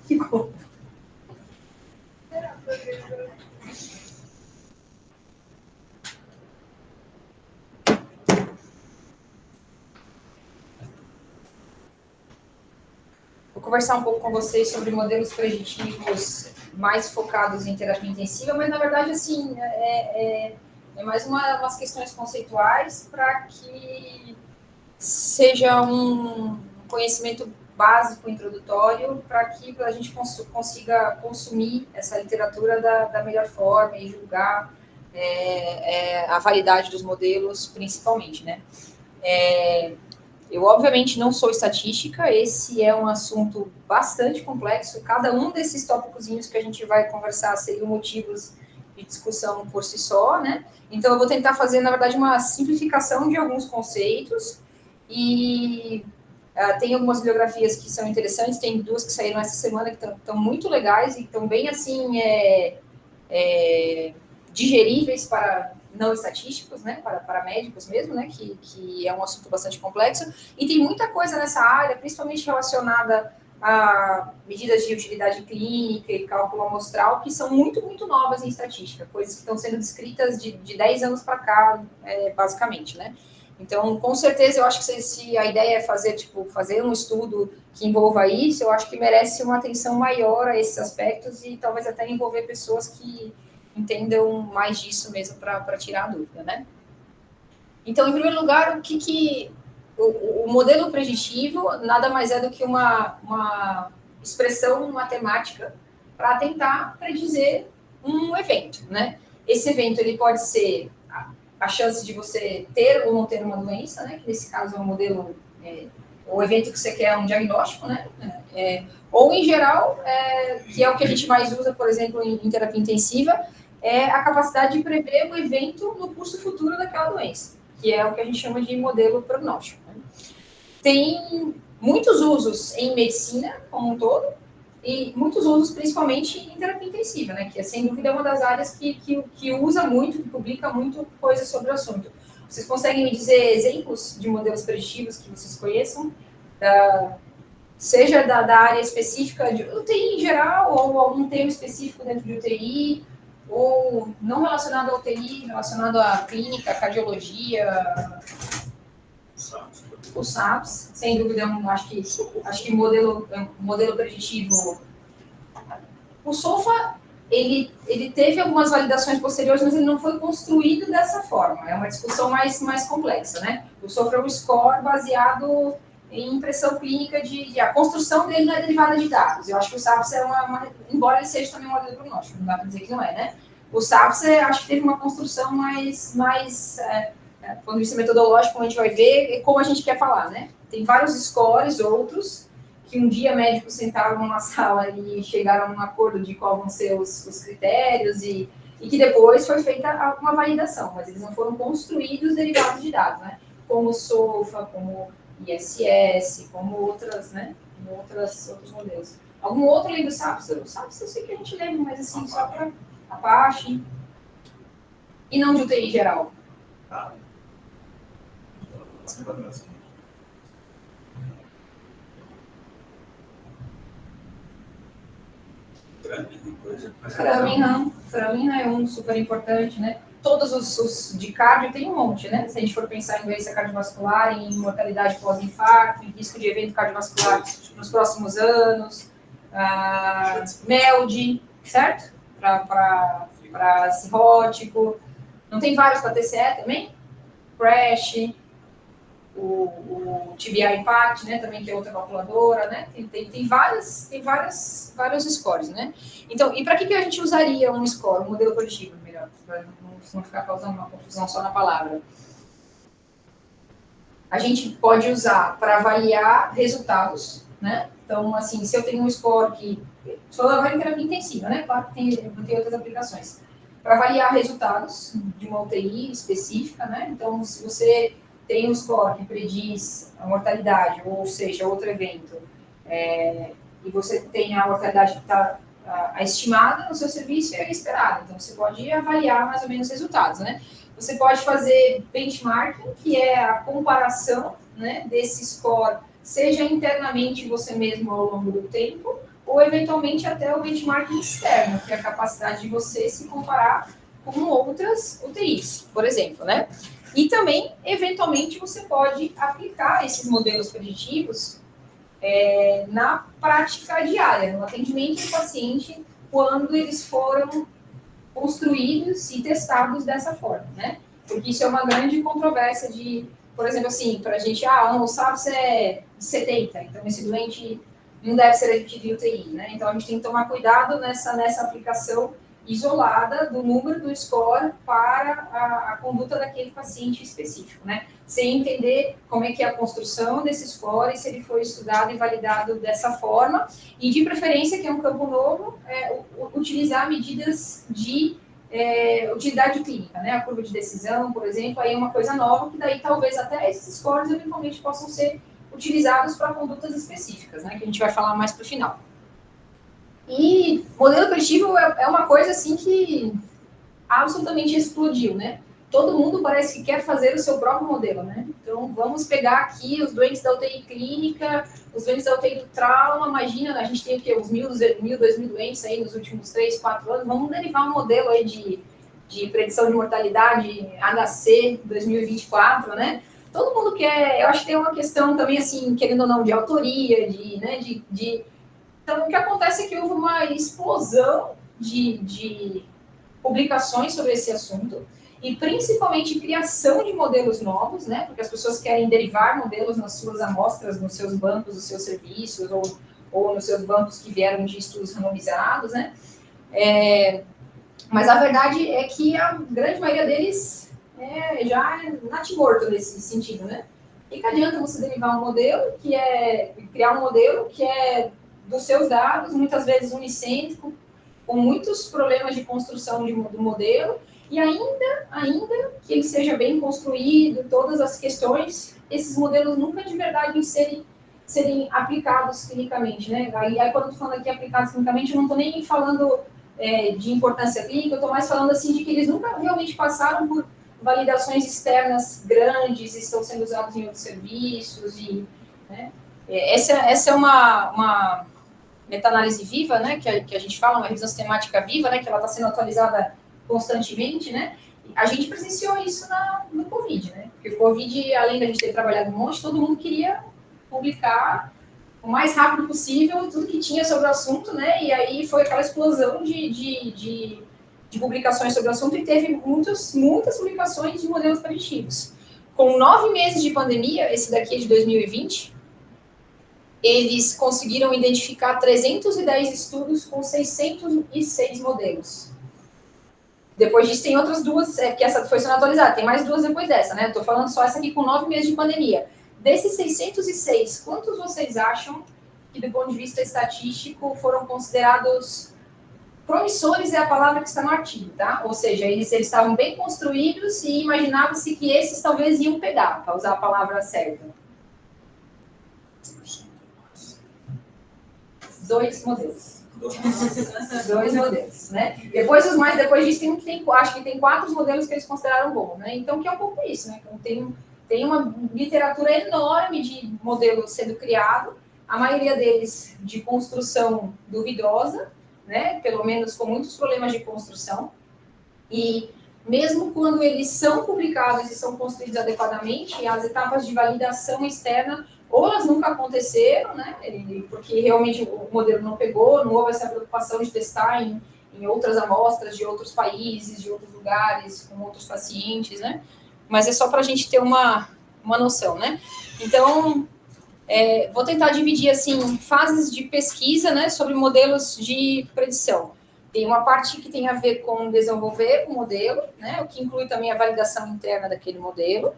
Ficou. Vou conversar um pouco com vocês sobre modelos preditivos mais focados em terapia intensiva, mas na verdade, assim, é mais umas questões conceituais para que seja um conhecimento básico, introdutório, para que a gente consiga consumir essa literatura da melhor forma e julgar a validade dos modelos, principalmente, né? Eu, obviamente, não sou estatística, esse é um assunto bastante complexo, cada um desses tópicozinhos que a gente vai conversar seriam motivos de discussão por si só, né? Então, eu vou tentar fazer, na verdade, uma simplificação de alguns conceitos e tem algumas bibliografias que são interessantes, tem duas que saíram essa semana que estão muito legais e estão bem, assim, digeríveis para não estatísticos, né, para médicos mesmo, né, que é um assunto bastante complexo, e tem muita coisa nessa área, principalmente relacionada a medidas de utilidade clínica e cálculo amostral, que são muito, muito novas em estatística, coisas que estão sendo descritas de 10 anos para cá, basicamente, né. Então, com certeza, eu acho que se a ideia é fazer um estudo que envolva isso, eu acho que merece uma atenção maior a esses aspectos e talvez até envolver pessoas que entendam mais disso mesmo para tirar a dúvida, né? Então, em primeiro lugar, o modelo preditivo nada mais é do que uma expressão matemática para tentar predizer um evento, né? Esse evento ele pode ser a chance de você ter ou não ter uma doença, né? Que nesse caso é um modelo, o evento que você quer é um diagnóstico, né? Ou em geral, que é o que a gente mais usa, por exemplo, em terapia intensiva, é a capacidade de prever o evento no curso futuro daquela doença, que é o que a gente chama de modelo prognóstico. Né? Tem muitos usos em medicina como um todo, e muitos usos principalmente em terapia intensiva, né? Que é sem dúvida uma das áreas que usa muito, que publica muito coisa sobre o assunto. Vocês conseguem me dizer exemplos de modelos preditivos que vocês conheçam? Seja da área específica de UTI em geral, ou algum termo específico dentro de UTI, ou não relacionado à UTI, relacionado à clínica, à cardiologia, o SAPS, sem dúvida, acho que modelo preditivo. O SOFA, ele teve algumas validações posteriores, mas ele não foi construído dessa forma. É uma discussão mais complexa, né? O SOFA é um score baseado em impressão clínica a construção dele não é derivada de dados. Eu acho que o SAPS embora ele seja também um modelo prognóstico, não dá para dizer que não é, né? O SAPS, acho que teve uma construção quando isso é metodológico, como a gente vai ver, é como a gente quer falar, né? Tem vários scores, outros, que um dia médicos sentaram numa sala e chegaram a um acordo de quais vão ser os critérios e que depois foi feita uma validação, mas eles não foram construídos derivados de dados, né? Como o SOFA, como ISS, como outras, né? Outros modelos. Algum outro além do SAPS? O SAPS eu sei que a gente lembra, mas assim, só para Apache. E não de UTI geral. Framingham é um super importante, né? Todos os de cardio tem um monte, né? Se a gente for pensar em doença cardiovascular, em mortalidade pós-infarto, em risco de evento cardiovascular nos próximos anos, MELD, certo? Para cirrótico. Não tem vários para TCE também? Crash, o TBI Impact, né, também que é outra calculadora, né, tem vários scores, né. Então, e para que a gente usaria um score, um modelo preditivo, melhor, para não ficar causando uma confusão só na palavra? A gente pode usar para avaliar resultados, né, então, assim, se eu tenho um score que, só avaliar em terapia intensiva, né, claro que tem outras aplicações, para avaliar resultados de uma UTI específica, né, então, se você tem um score que prediz a mortalidade, ou seja, outro evento, e você tem a mortalidade que está estimada no seu serviço e a esperada. Então, você pode avaliar mais ou menos os resultados, né? Você pode fazer benchmarking, que é a comparação, né, desse score, seja internamente você mesmo ao longo do tempo, ou eventualmente até o benchmarking externo, que é a capacidade de você se comparar com outras UTIs, por exemplo, né? E também, eventualmente, você pode aplicar esses modelos preditivos na prática diária, no atendimento do paciente, quando eles foram construídos e testados dessa forma, né? Porque isso é uma grande controvérsia de, por exemplo, assim, para a gente, o SAPS é 70, então esse doente não deve ser admitido em UTI, né? Então a gente tem que tomar cuidado nessa aplicação isolada do número do score para a conduta daquele paciente específico, né? Sem entender como é que é a construção desse score, se ele foi estudado e validado dessa forma, e de preferência, que é um campo novo, utilizar medidas de utilidade clínica, né? A curva de decisão, por exemplo, aí é uma coisa nova, que daí talvez até esses scores eventualmente possam ser utilizados para condutas específicas, né? Que a gente vai falar mais para o final. E modelo preditivo é uma coisa assim que absolutamente explodiu, né? Todo mundo parece que quer fazer o seu próprio modelo, né? Então, vamos pegar aqui os doentes da UTI clínica, os doentes da UTI do trauma, imagina, a gente tem o quê? Uns 2.000 doentes aí nos últimos 3, 4 anos, vamos derivar um modelo aí de predição de mortalidade HC 2024, né? Todo mundo quer, eu acho que tem uma questão também, assim, querendo ou não, de autoria, Então, o que acontece é que houve uma explosão de publicações sobre esse assunto, e principalmente criação de modelos novos, né? Porque as pessoas querem derivar modelos nas suas amostras, nos seus bancos, nos seus serviços, ou nos seus bancos que vieram de estudos randomizados, né? Mas a verdade é que a grande maioria deles já é natimorto nesse sentido, né? E que adianta você derivar um modelo criar um modelo que é dos seus dados, muitas vezes unicêntrico, com muitos problemas de construção do modelo, e ainda que ele seja bem construído, todas as questões, esses modelos nunca de verdade serem aplicados clinicamente, né? Aí quando eu estou falando aqui aplicados clinicamente, eu não estou nem falando de importância clínica, eu estou mais falando assim de que eles nunca realmente passaram por validações externas grandes, estão sendo usados em outros serviços, né? Essa é uma meta-análise viva, né, que a gente fala, uma revisão sistemática viva, né, que ela está sendo atualizada constantemente, né, a gente presenciou isso no Covid, né, porque o Covid, além da gente ter trabalhado um monte, todo mundo queria publicar o mais rápido possível tudo que tinha sobre o assunto, né, e aí foi aquela explosão de publicações sobre o assunto, e teve muitas publicações de modelos preditivos. Com 9 meses de pandemia, esse daqui é de 2020, eles conseguiram identificar 310 estudos com 606 modelos. Depois disso, tem outras duas, porque essa foi sendo atualizada, tem mais duas depois dessa, né? Estou falando só essa aqui com 9 meses de pandemia. Desses 606, quantos vocês acham que, do ponto de vista estatístico, foram considerados promissores? É a palavra que está no artigo, tá? Ou seja, eles estavam bem construídos e imaginava-se que esses talvez iam pegar, para usar a palavra certa. 2 modelos. 2 modelos, né? Depois disso, acho que tem 4 modelos que eles consideraram bons, né? Então, que é um pouco isso, né? Então, tem uma literatura enorme de modelos sendo criado, a maioria deles de construção duvidosa, né? Pelo menos com muitos problemas de construção. E mesmo quando eles são publicados e são construídos adequadamente, as etapas de validação externa ou elas nunca aconteceram, né? Porque realmente o modelo não pegou, não houve essa preocupação de testar em outras amostras de outros países, de outros lugares, com outros pacientes, né? Mas é só para a gente ter uma noção, né? Então, vou tentar dividir, assim, fases de pesquisa, né, sobre modelos de predição. Tem uma parte que tem a ver com desenvolver o modelo, né, o que inclui também a validação interna daquele modelo.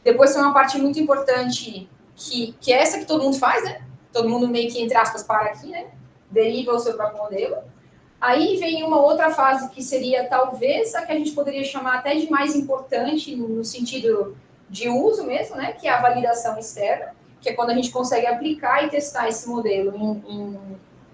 Depois tem uma parte muito importante que é essa que todo mundo faz, né? Todo mundo meio que, entre aspas, para aqui, né? Deriva o seu próprio modelo. Aí vem uma outra fase que seria talvez a que a gente poderia chamar até de mais importante no sentido de uso mesmo, né? Que é a validação externa, que é quando a gente consegue aplicar e testar esse modelo em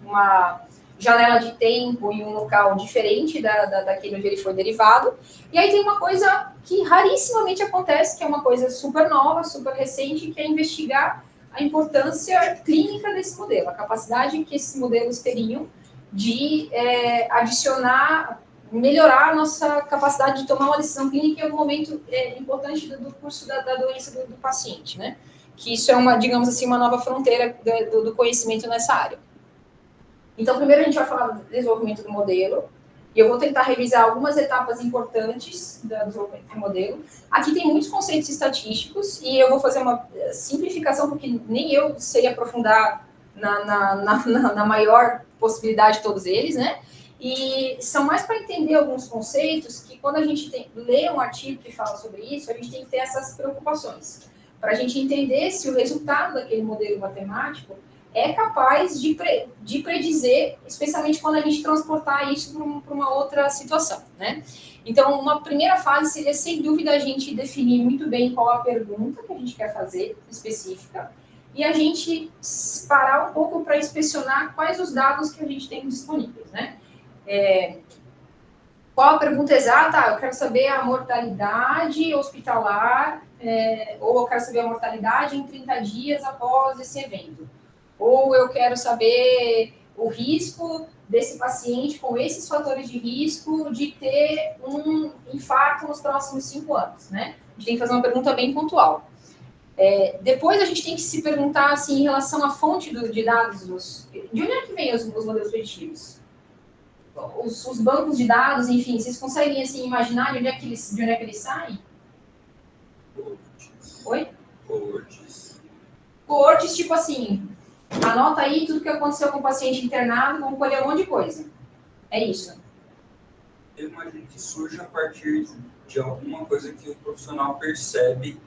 uma janela de tempo em um local diferente daquele onde ele foi derivado. E aí tem uma coisa que rarissimamente acontece, que é uma coisa super nova, super recente, que é investigar a importância clínica desse modelo, a capacidade que esses modelos teriam de adicionar, melhorar a nossa capacidade de tomar uma decisão clínica em algum momento importante do curso da doença do paciente, né? Que isso é uma, digamos assim, uma nova fronteira do conhecimento nessa área. Então, primeiro a gente vai falar do desenvolvimento do modelo, e eu vou tentar revisar algumas etapas importantes do desenvolvimento do modelo. Aqui tem muitos conceitos estatísticos, e eu vou fazer uma simplificação, porque nem eu sei aprofundar na maior possibilidade de todos eles, né? E são mais para entender alguns conceitos que, quando a gente lê um artigo que fala sobre isso, a gente tem que ter essas preocupações, para a gente entender se o resultado daquele modelo matemático é capaz de predizer, especialmente quando a gente transportar isso para uma outra situação, né? Então, uma primeira fase seria, sem dúvida, a gente definir muito bem qual a pergunta que a gente quer fazer, específica, e a gente parar um pouco para inspecionar quais os dados que a gente tem disponíveis, né? Qual a pergunta exata? Eu quero saber a mortalidade hospitalar, ou eu quero saber a mortalidade em 30 dias após esse evento. Ou eu quero saber o risco desse paciente com esses fatores de risco de ter um infarto nos próximos 5 anos, né? A gente tem que fazer uma pergunta bem pontual. Depois a gente tem que se perguntar, assim, em relação à fonte de dados, de onde é que vem os modelos preditivos? Os bancos de dados, enfim, vocês conseguem, assim, imaginar de onde é que eles saem? Oi? Coortes, tipo assim, anota aí tudo que aconteceu com o paciente internado, vamos colher um monte de coisa. É isso. Eu imagino que surge a partir de alguma coisa que o profissional percebe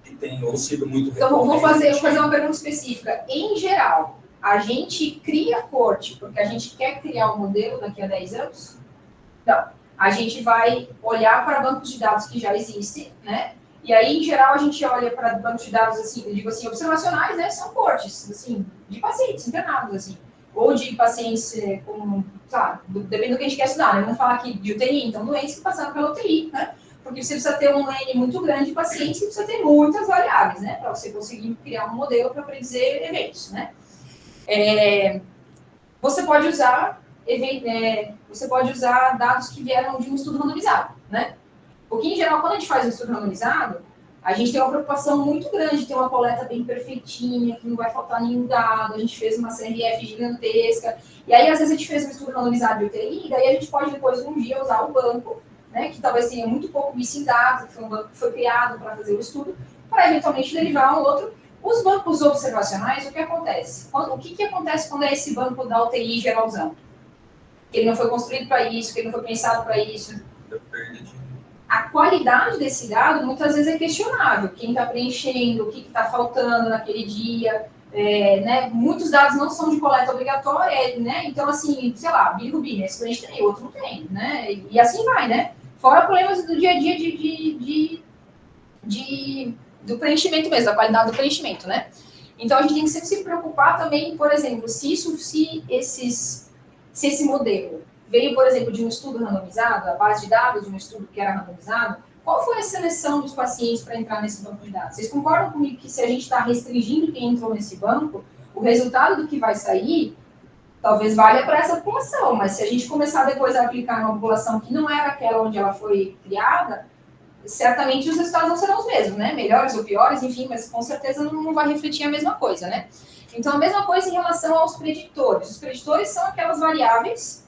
que tem ou sido muito recorrente. Então, vou fazer uma pergunta específica. Em geral, a gente cria coorte porque a gente quer criar um modelo daqui a 10 anos? Não. A gente vai olhar para bancos de dados que já existem, né? E aí, em geral, a gente olha para bancos de dados, assim, eu digo assim, observacionais, né? São coortes, assim, de pacientes internados, assim. Ou de pacientes com, sabe, depende do que a gente quer estudar, né? Vamos falar aqui de UTI, então, doentes que passaram pela UTI, né? Porque você precisa ter um N muito grande de pacientes e precisa ter muitas variáveis, né? Para você conseguir criar um modelo para predizer eventos, né? Você pode usar dados que vieram de um estudo randomizado, né? Porque, em geral, quando a gente faz um estudo randomizado, a gente tem uma preocupação muito grande de ter uma coleta bem perfeitinha, que não vai faltar nenhum dado, a gente fez uma CRF gigantesca, e aí, às vezes, a gente fez um estudo randomizado de UTI, e daí a gente pode, depois, um dia, usar o banco, né, que talvez tenha muito pouco missing data, que foi um banco que foi criado para fazer o estudo, para, eventualmente, derivar um outro. Os bancos observacionais, o que acontece? O que acontece quando é esse banco da UTI geralzão? Que ele não foi construído para isso, que ele não foi pensado para isso. A qualidade desse dado, muitas vezes, é questionável. Quem está preenchendo, o que está faltando naquele dia, né? Muitos dados não são de coleta obrigatória, né? Então, assim, sei lá, bilirrubina, esse cliente tem, outro não tem, né? E assim vai, né? Fora problemas do dia a dia do preenchimento mesmo, da qualidade do preenchimento, né? Então, a gente tem que sempre se preocupar também, por exemplo, se esse modelo veio, por exemplo, de um estudo randomizado, a base de dados de um estudo que era randomizado, qual foi a seleção dos pacientes para entrar nesse banco de dados? Vocês concordam comigo que, se a gente está restringindo quem entrou nesse banco, o resultado do que vai sair talvez valha para essa população, mas se a gente começar depois a aplicar numa população que não era aquela onde ela foi criada, certamente os resultados não serão os mesmos, né? Melhores ou piores, enfim, mas com certeza não vai refletir a mesma coisa, né? Então, a mesma coisa em relação aos preditores. Os preditores são aquelas variáveis,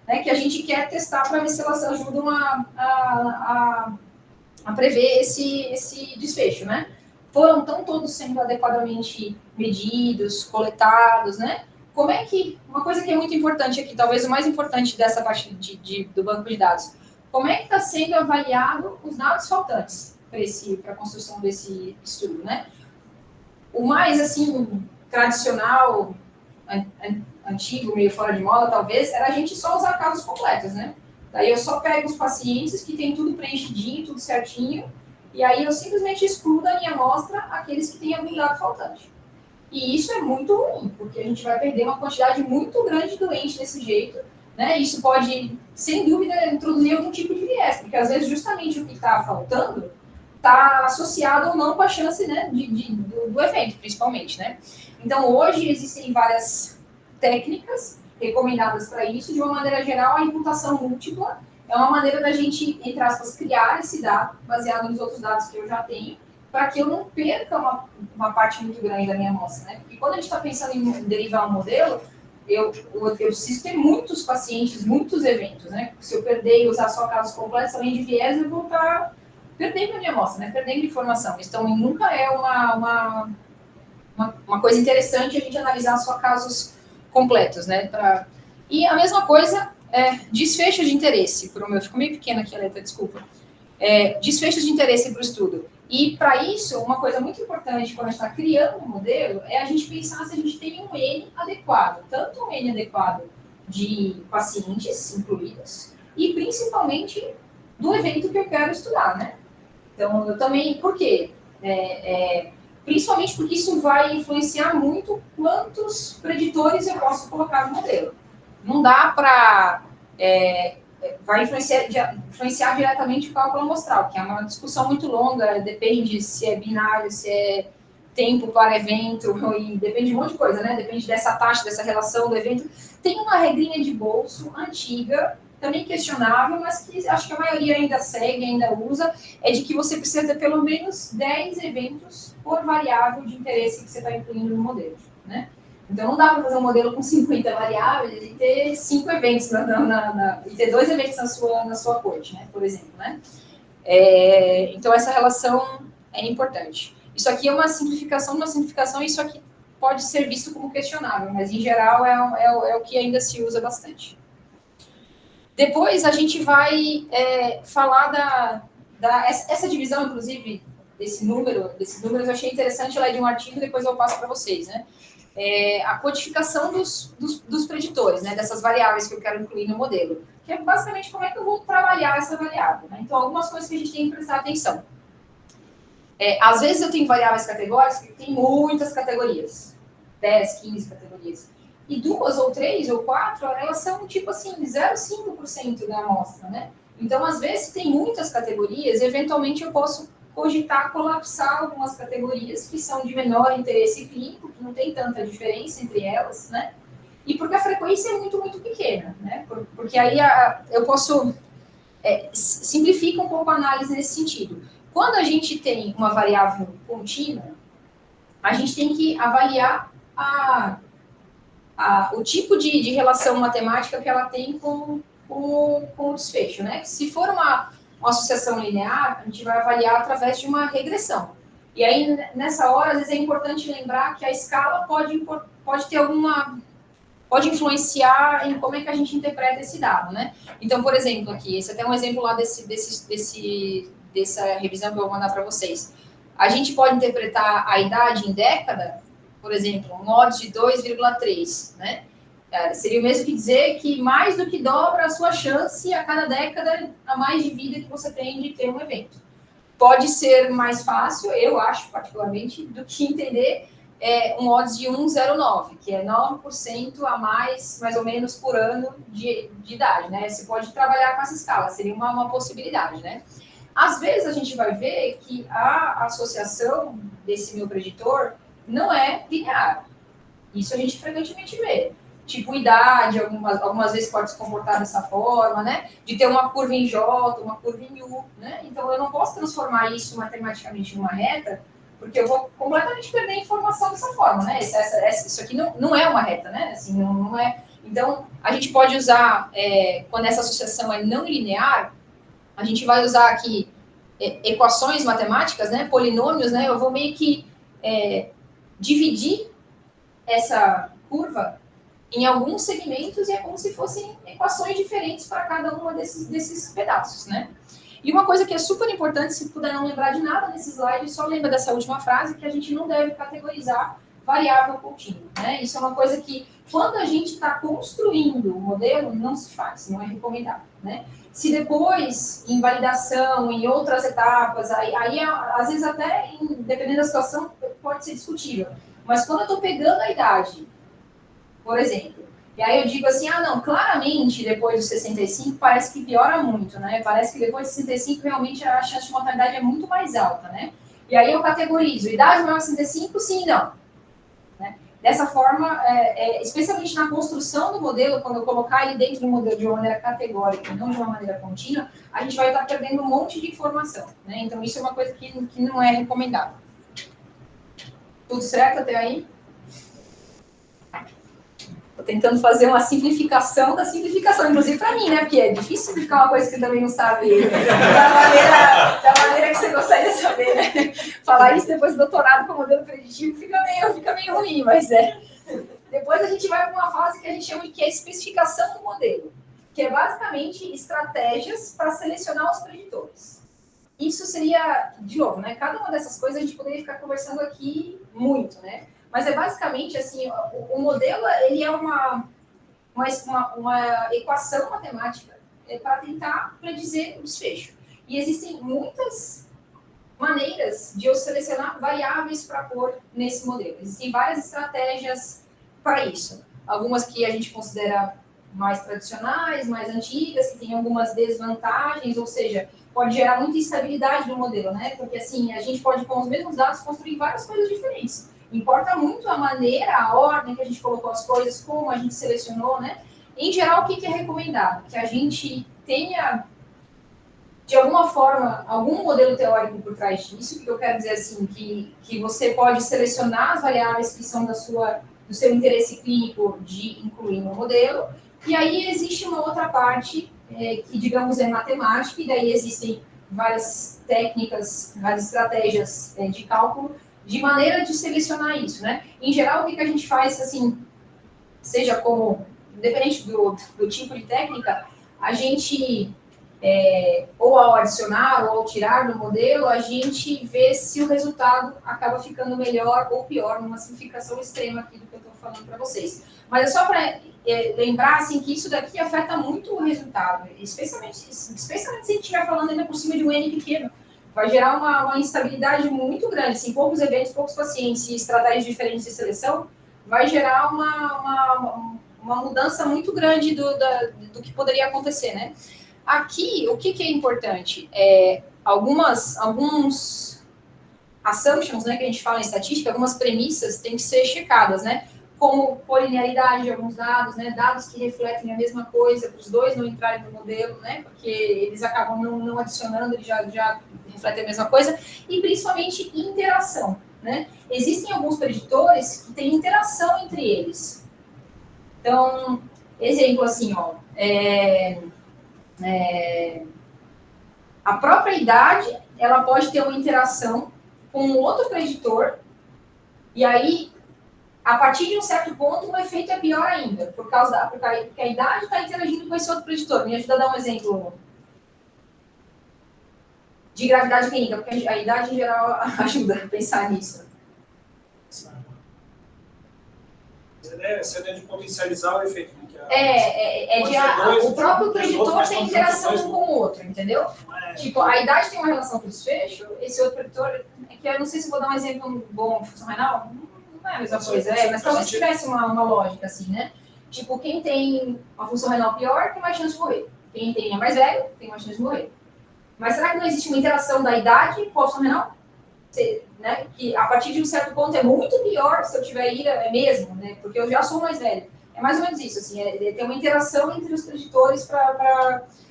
né, que a gente quer testar para ver se elas ajudam a prever esse desfecho, né? Estão todos sendo adequadamente medidos, coletados, né? Como é que... Uma coisa que é muito importante aqui, talvez o mais importante dessa parte do banco de dados, como é que está sendo avaliado os dados faltantes para a construção desse estudo, né? O mais, assim, tradicional, antigo, meio fora de moda, talvez, era a gente só usar casos completos, né? Daí eu só pego os pacientes que tem tudo preenchidinho, tudo certinho, e aí eu simplesmente excluo da minha amostra aqueles que têm algum dado faltante. E isso é muito ruim, porque a gente vai perder uma quantidade muito grande de doente desse jeito, né? Isso pode, sem dúvida, introduzir algum tipo de viés, porque às vezes justamente o que está faltando está associado ou não com a chance, né, do evento, principalmente, né? Então, hoje existem várias técnicas recomendadas para isso. De uma maneira geral, a imputação múltipla é uma maneira da gente, entre aspas, criar esse dado, baseado nos outros dados que eu já tenho, para que eu não perca uma parte muito grande da minha amostra, né? Porque quando a gente está pensando em derivar um modelo, eu preciso ter muitos pacientes, muitos eventos, né? Se eu perder e usar só casos completos, além de viés, eu vou estar perdendo a minha amostra, né? Perdendo informação. Então, nunca é uma coisa interessante a gente analisar só casos completos, né? E a mesma coisa, desfecho de interesse. Ficou meio pequena aqui a letra, desculpa. Desfechos de interesse para o estudo. E, para isso, uma coisa muito importante quando a gente está criando um modelo é a gente pensar se a gente tem um N adequado, tanto um N adequado de pacientes incluídos e, principalmente, do evento que eu quero estudar, né? Então, eu também... Por quê? Principalmente porque isso vai influenciar muito quantos preditores eu posso colocar no modelo. Não dá para... vai influenciar diretamente o cálculo amostral, que é uma discussão muito longa, depende se é binário, se é tempo para evento, e depende de um monte de coisa, né? Depende dessa taxa, dessa relação do evento. Tem uma regrinha de bolso antiga, também questionável, mas que acho que a maioria ainda segue, ainda usa, é de que você precisa ter pelo menos 10 eventos por variável de interesse que você está incluindo no modelo, né? Então, não dá para fazer um modelo com 50 variáveis e ter 5 eventos, e ter 2 eventos na sua corte, né? Por exemplo, né? Então, essa relação é importante. Isso aqui é uma simplificação, e isso aqui pode ser visto como questionável, mas, em geral, é o que ainda se usa bastante. Depois, a gente vai falar essa divisão, inclusive, desses números, eu achei interessante, ela é de um artigo, depois eu passo para vocês, né? A codificação dos preditores, né, dessas variáveis que eu quero incluir no modelo, que é basicamente como é que eu vou trabalhar essa variável, né? Então, algumas coisas que a gente tem que prestar atenção. Às vezes eu tenho variáveis categóricas que tem muitas categorias, 10, 15 categorias, e 2 ou 3 ou 4, elas são tipo assim, 0,5% da amostra, né? Então, às vezes, tem muitas categorias, eventualmente eu posso cogitar colapsar algumas categorias que são de menor interesse clínico, que não tem tanta diferença entre elas, né? E porque a frequência é muito, muito pequena, né? Porque aí eu posso... simplifica um pouco a análise nesse sentido. Quando a gente tem uma variável contínua, a gente tem que avaliar o tipo de relação matemática que ela tem com o desfecho, né? Se for uma associação linear, a gente vai avaliar através de uma regressão. E aí, nessa hora, às vezes é importante lembrar que a escala pode ter pode influenciar em como é que a gente interpreta esse dado, né? Então, por exemplo, aqui, esse é até um exemplo lá dessa revisão que eu vou mandar para vocês. A gente pode interpretar a idade em década, por exemplo, um odds de 2,3, né? Seria o mesmo que dizer que mais do que dobra a sua chance a cada década a mais de vida que você tem de ter um evento. Pode ser mais fácil, eu acho particularmente, do que entender um odds de 1,09, que é 9% a mais ou menos, por ano de idade, né? Você pode trabalhar com essa escala, seria uma possibilidade, né? Às vezes a gente vai ver que a associação desse meu preditor não é linear. Isso a gente frequentemente vê. Tipo, idade, algumas vezes pode se comportar dessa forma, né? De ter uma curva em J, uma curva em U, né? Então, eu não posso transformar isso matematicamente numa reta, porque eu vou completamente perder a informação dessa forma, né? Isso aqui não é uma reta, né? Assim, não é... Então, a gente pode usar, quando essa associação é não linear, a gente vai usar aqui equações matemáticas, né? Polinômios, né? Eu vou meio que dividir essa curva em alguns segmentos e é como se fossem equações diferentes para cada uma desses pedaços, né? E uma coisa que é super importante, se puder não lembrar de nada nesse slide, só lembra dessa última frase, que a gente não deve categorizar variável contínua, né? Isso é uma coisa que, quando a gente está construindo o modelo, não se faz, não é recomendado, né? Se depois, em validação, em outras etapas, aí às vezes até, dependendo da situação, pode ser discutível. Mas quando eu estou pegando a idade, por exemplo, e aí eu digo assim, não, claramente depois dos 65 parece que piora muito, né? Parece que depois de 65 realmente a chance de mortalidade é muito mais alta, né? E aí eu categorizo, idade maior de 65, sim e não. Né? Dessa forma, especialmente na construção do modelo, quando eu colocar ele dentro do modelo de uma maneira categórica, não de uma maneira contínua, a gente vai estar perdendo um monte de informação, né? Então isso é uma coisa que não é recomendável. Tudo certo até aí? Estou tentando fazer uma simplificação da simplificação, inclusive para mim, né? Porque é difícil simplificar uma coisa que você também não sabe da maneira que você gostaria de saber, né? Falar isso depois do doutorado com modelo preditivo fica meio ruim, mas Depois a gente vai para uma fase que a gente chama de que é a especificação do modelo, que é basicamente estratégias para selecionar os preditores. Isso seria, de novo, né? Cada uma dessas coisas a gente poderia ficar conversando aqui muito, né? Mas é basicamente assim, o modelo ele é uma equação matemática para tentar predizer o desfecho. E existem muitas maneiras de eu selecionar variáveis para pôr nesse modelo. Existem várias estratégias para isso. Algumas que a gente considera mais tradicionais, mais antigas, que têm algumas desvantagens, ou seja, pode gerar muita instabilidade no modelo, né? Porque assim, a gente pode, com os mesmos dados, construir várias coisas diferentes. Importa muito a maneira, a ordem que a gente colocou as coisas, como a gente selecionou, né? Em geral, o que é recomendado? Que a gente tenha, de alguma forma, algum modelo teórico por trás disso, que eu quero dizer assim, que você pode selecionar as variáveis que são do seu interesse clínico de incluir no modelo, e aí existe uma outra parte, que digamos é matemática, e daí existem várias técnicas, várias estratégias de cálculo, de maneira de selecionar isso, né? Em geral, o que a gente faz, assim, seja como, independente do tipo de técnica, a gente, ou ao adicionar ou ao tirar do modelo, a gente vê se o resultado acaba ficando melhor ou pior, numa simplificação extrema aqui do que eu estou falando para vocês. Mas é só para lembrar, assim, que isso daqui afeta muito o resultado, especialmente se a gente estiver falando ainda por cima de um N pequeno. Vai gerar uma instabilidade muito grande, assim, poucos eventos, poucos pacientes e estratégias diferentes de seleção, vai gerar uma mudança muito grande do que poderia acontecer, né? Aqui, o que é importante? Alguns assumptions, né, que a gente fala em estatística, algumas premissas têm que ser checadas, né? Como polinearidade de alguns dados, né? Dados que refletem a mesma coisa, para os dois não entrarem no modelo, né? Porque eles acabam não adicionando, eles já refletem a mesma coisa. E, principalmente, interação, né? Existem alguns preditores que têm interação entre eles. Então, exemplo assim, ó, a própria idade, ela pode ter uma interação com outro preditor, e aí, a partir de um certo ponto, o efeito é pior ainda, porque a idade está interagindo com esse outro preditor. Me ajuda a dar um exemplo de gravidade clínica, porque a idade, em geral, ajuda a pensar nisso. Essa ideia de potencializar o efeito. O próprio preditor tem interação um com o outro, entendeu? Tipo, a idade tem uma relação com o desfecho, esse outro preditor, que eu não sei se vou dar um exemplo bom, função renal, não é a mesma coisa, mas talvez tivesse uma lógica assim, né? Tipo, quem tem uma função renal pior tem mais chance de morrer. Quem é mais velho tem mais chance de morrer. Mas será que não existe uma interação da idade com a função renal? Né? Que a partir de um certo ponto é muito pior se eu tiver ira, mesmo, né? Porque eu já sou mais velho. É mais ou menos isso, assim, tem uma interação entre os preditores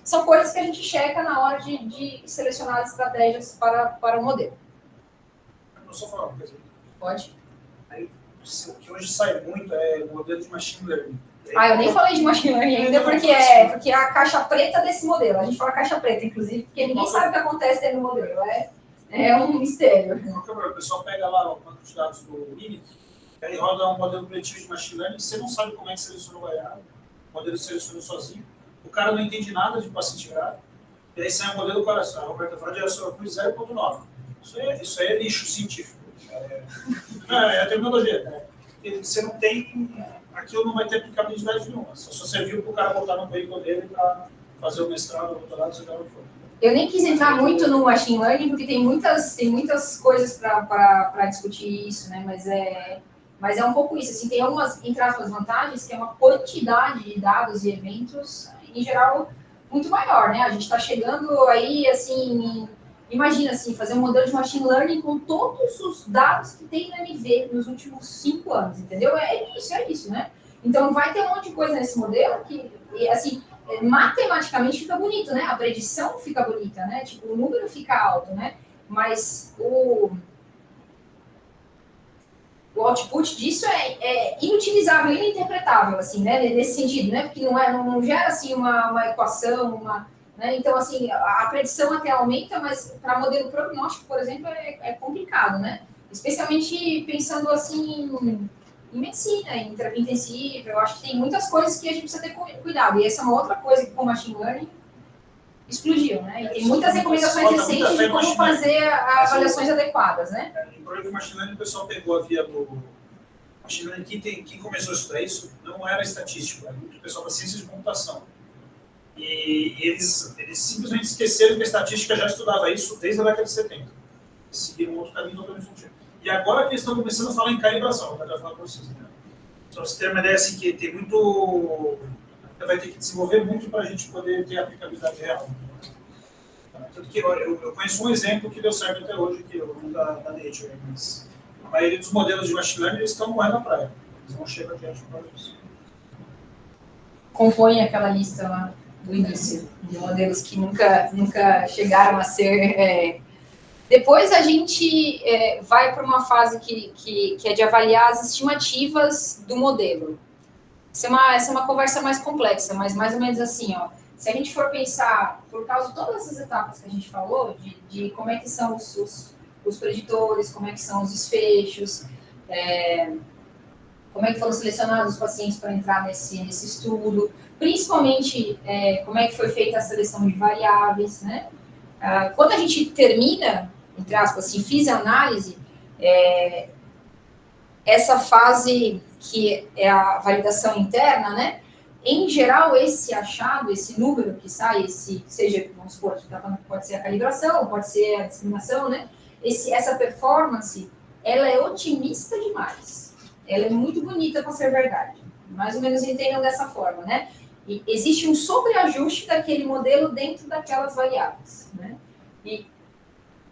são coisas que a gente checa na hora de selecionar as estratégias para o modelo. Eu só falar uma coisa. Pode. Aí, o que hoje sai muito é o modelo de machine learning. Eu nem falei de machine learning ainda, porque é a caixa preta desse modelo. A gente fala caixa preta, inclusive, porque ninguém sabe o que acontece dentro do modelo. É um mistério. O pessoal pega lá o banco de dados do Linux, aí roda um modelo preditivo de machine learning, você não sabe como é que selecionou o variável, o modelo selecionou sozinho, o cara não entende nada de paciente grave, e aí sai um modelo coração. A Roberta fala de 0.9. Isso é lixo científico. É a terminologia. Você não tem... Aquilo não vai ter aplicabilidade nenhuma. Só serviu para o cara botar no currículo dele para fazer o mestrado, o doutorado, seja o que for. Eu nem quis entrar muito no machine learning, porque tem muitas coisas para discutir isso, né? Mas Mas é um pouco isso, assim, tem algumas, entre aspas, vantagens, que é uma quantidade de dados e eventos, em geral, muito maior, né? A gente está chegando aí, assim, imagina, assim, fazer um modelo de machine learning com todos os dados que tem no MV nos últimos 5 anos, entendeu? É isso, né? Então, vai ter um monte de coisa nesse modelo que, assim, matematicamente fica bonito, né? A predição fica bonita, né? Tipo, o número fica alto, né? Mas o output disso é inutilizável, ininterpretável, assim, né? Nesse sentido, né? Porque não gera, assim, uma equação, né? Então, assim, a predição até aumenta, mas para modelo prognóstico, por exemplo, é complicado, né? Especialmente pensando, assim, em medicina, em terapia intensiva, eu acho que tem muitas coisas que a gente precisa ter cuidado. E essa é uma outra coisa que com o machine learning explodiu, né? E tem muitas recomendações recentes de como fazer avaliações adequadas, né? No programa de machine learning, o pessoal pegou a via do machine learning. Quem começou a estudar isso não era estatístico, era muito pessoal da ciência de computação. E eles simplesmente esqueceram que a estatística já estudava isso desde a década de 70. Eles seguiram um outro caminho totalmente diferente. E agora que eles estão começando a falar em calibração, eu quero falar para vocês. Né? Só você ter uma ideia assim, que tem muito... vai ter que desenvolver muito para a gente poder ter aplicabilidade real. Tanto que eu conheço um exemplo que deu certo até hoje, que é o da Nature, mas a maioria dos modelos de machine learning eles estão morrendo na praia. Eles não chegam adiante por causa disso. Compõe aquela lista lá do início, de modelos que nunca chegaram a ser... Depois a gente vai para uma fase que é de avaliar as estimativas do modelo. Essa é uma conversa mais complexa, mas mais ou menos assim, ó. Se a gente for pensar, por causa de todas essas etapas que a gente falou, de como é que são os preditores, como é que são os desfechos, como é que foram selecionados os pacientes para entrar nesse estudo, principalmente como é que foi feita a seleção de variáveis, né? Quando a gente termina, entre aspas, assim, fiz a análise, essa fase que é a validação interna, né? Em geral, esse achado, esse número que sai, seja, vamos supor, pode ser a calibração, pode ser a discriminação, né? Essa performance, ela é otimista demais. Ela é muito bonita para ser verdade. Mais ou menos entendam dessa forma, né? E existe um sobreajuste daquele modelo dentro daquelas variáveis, né? E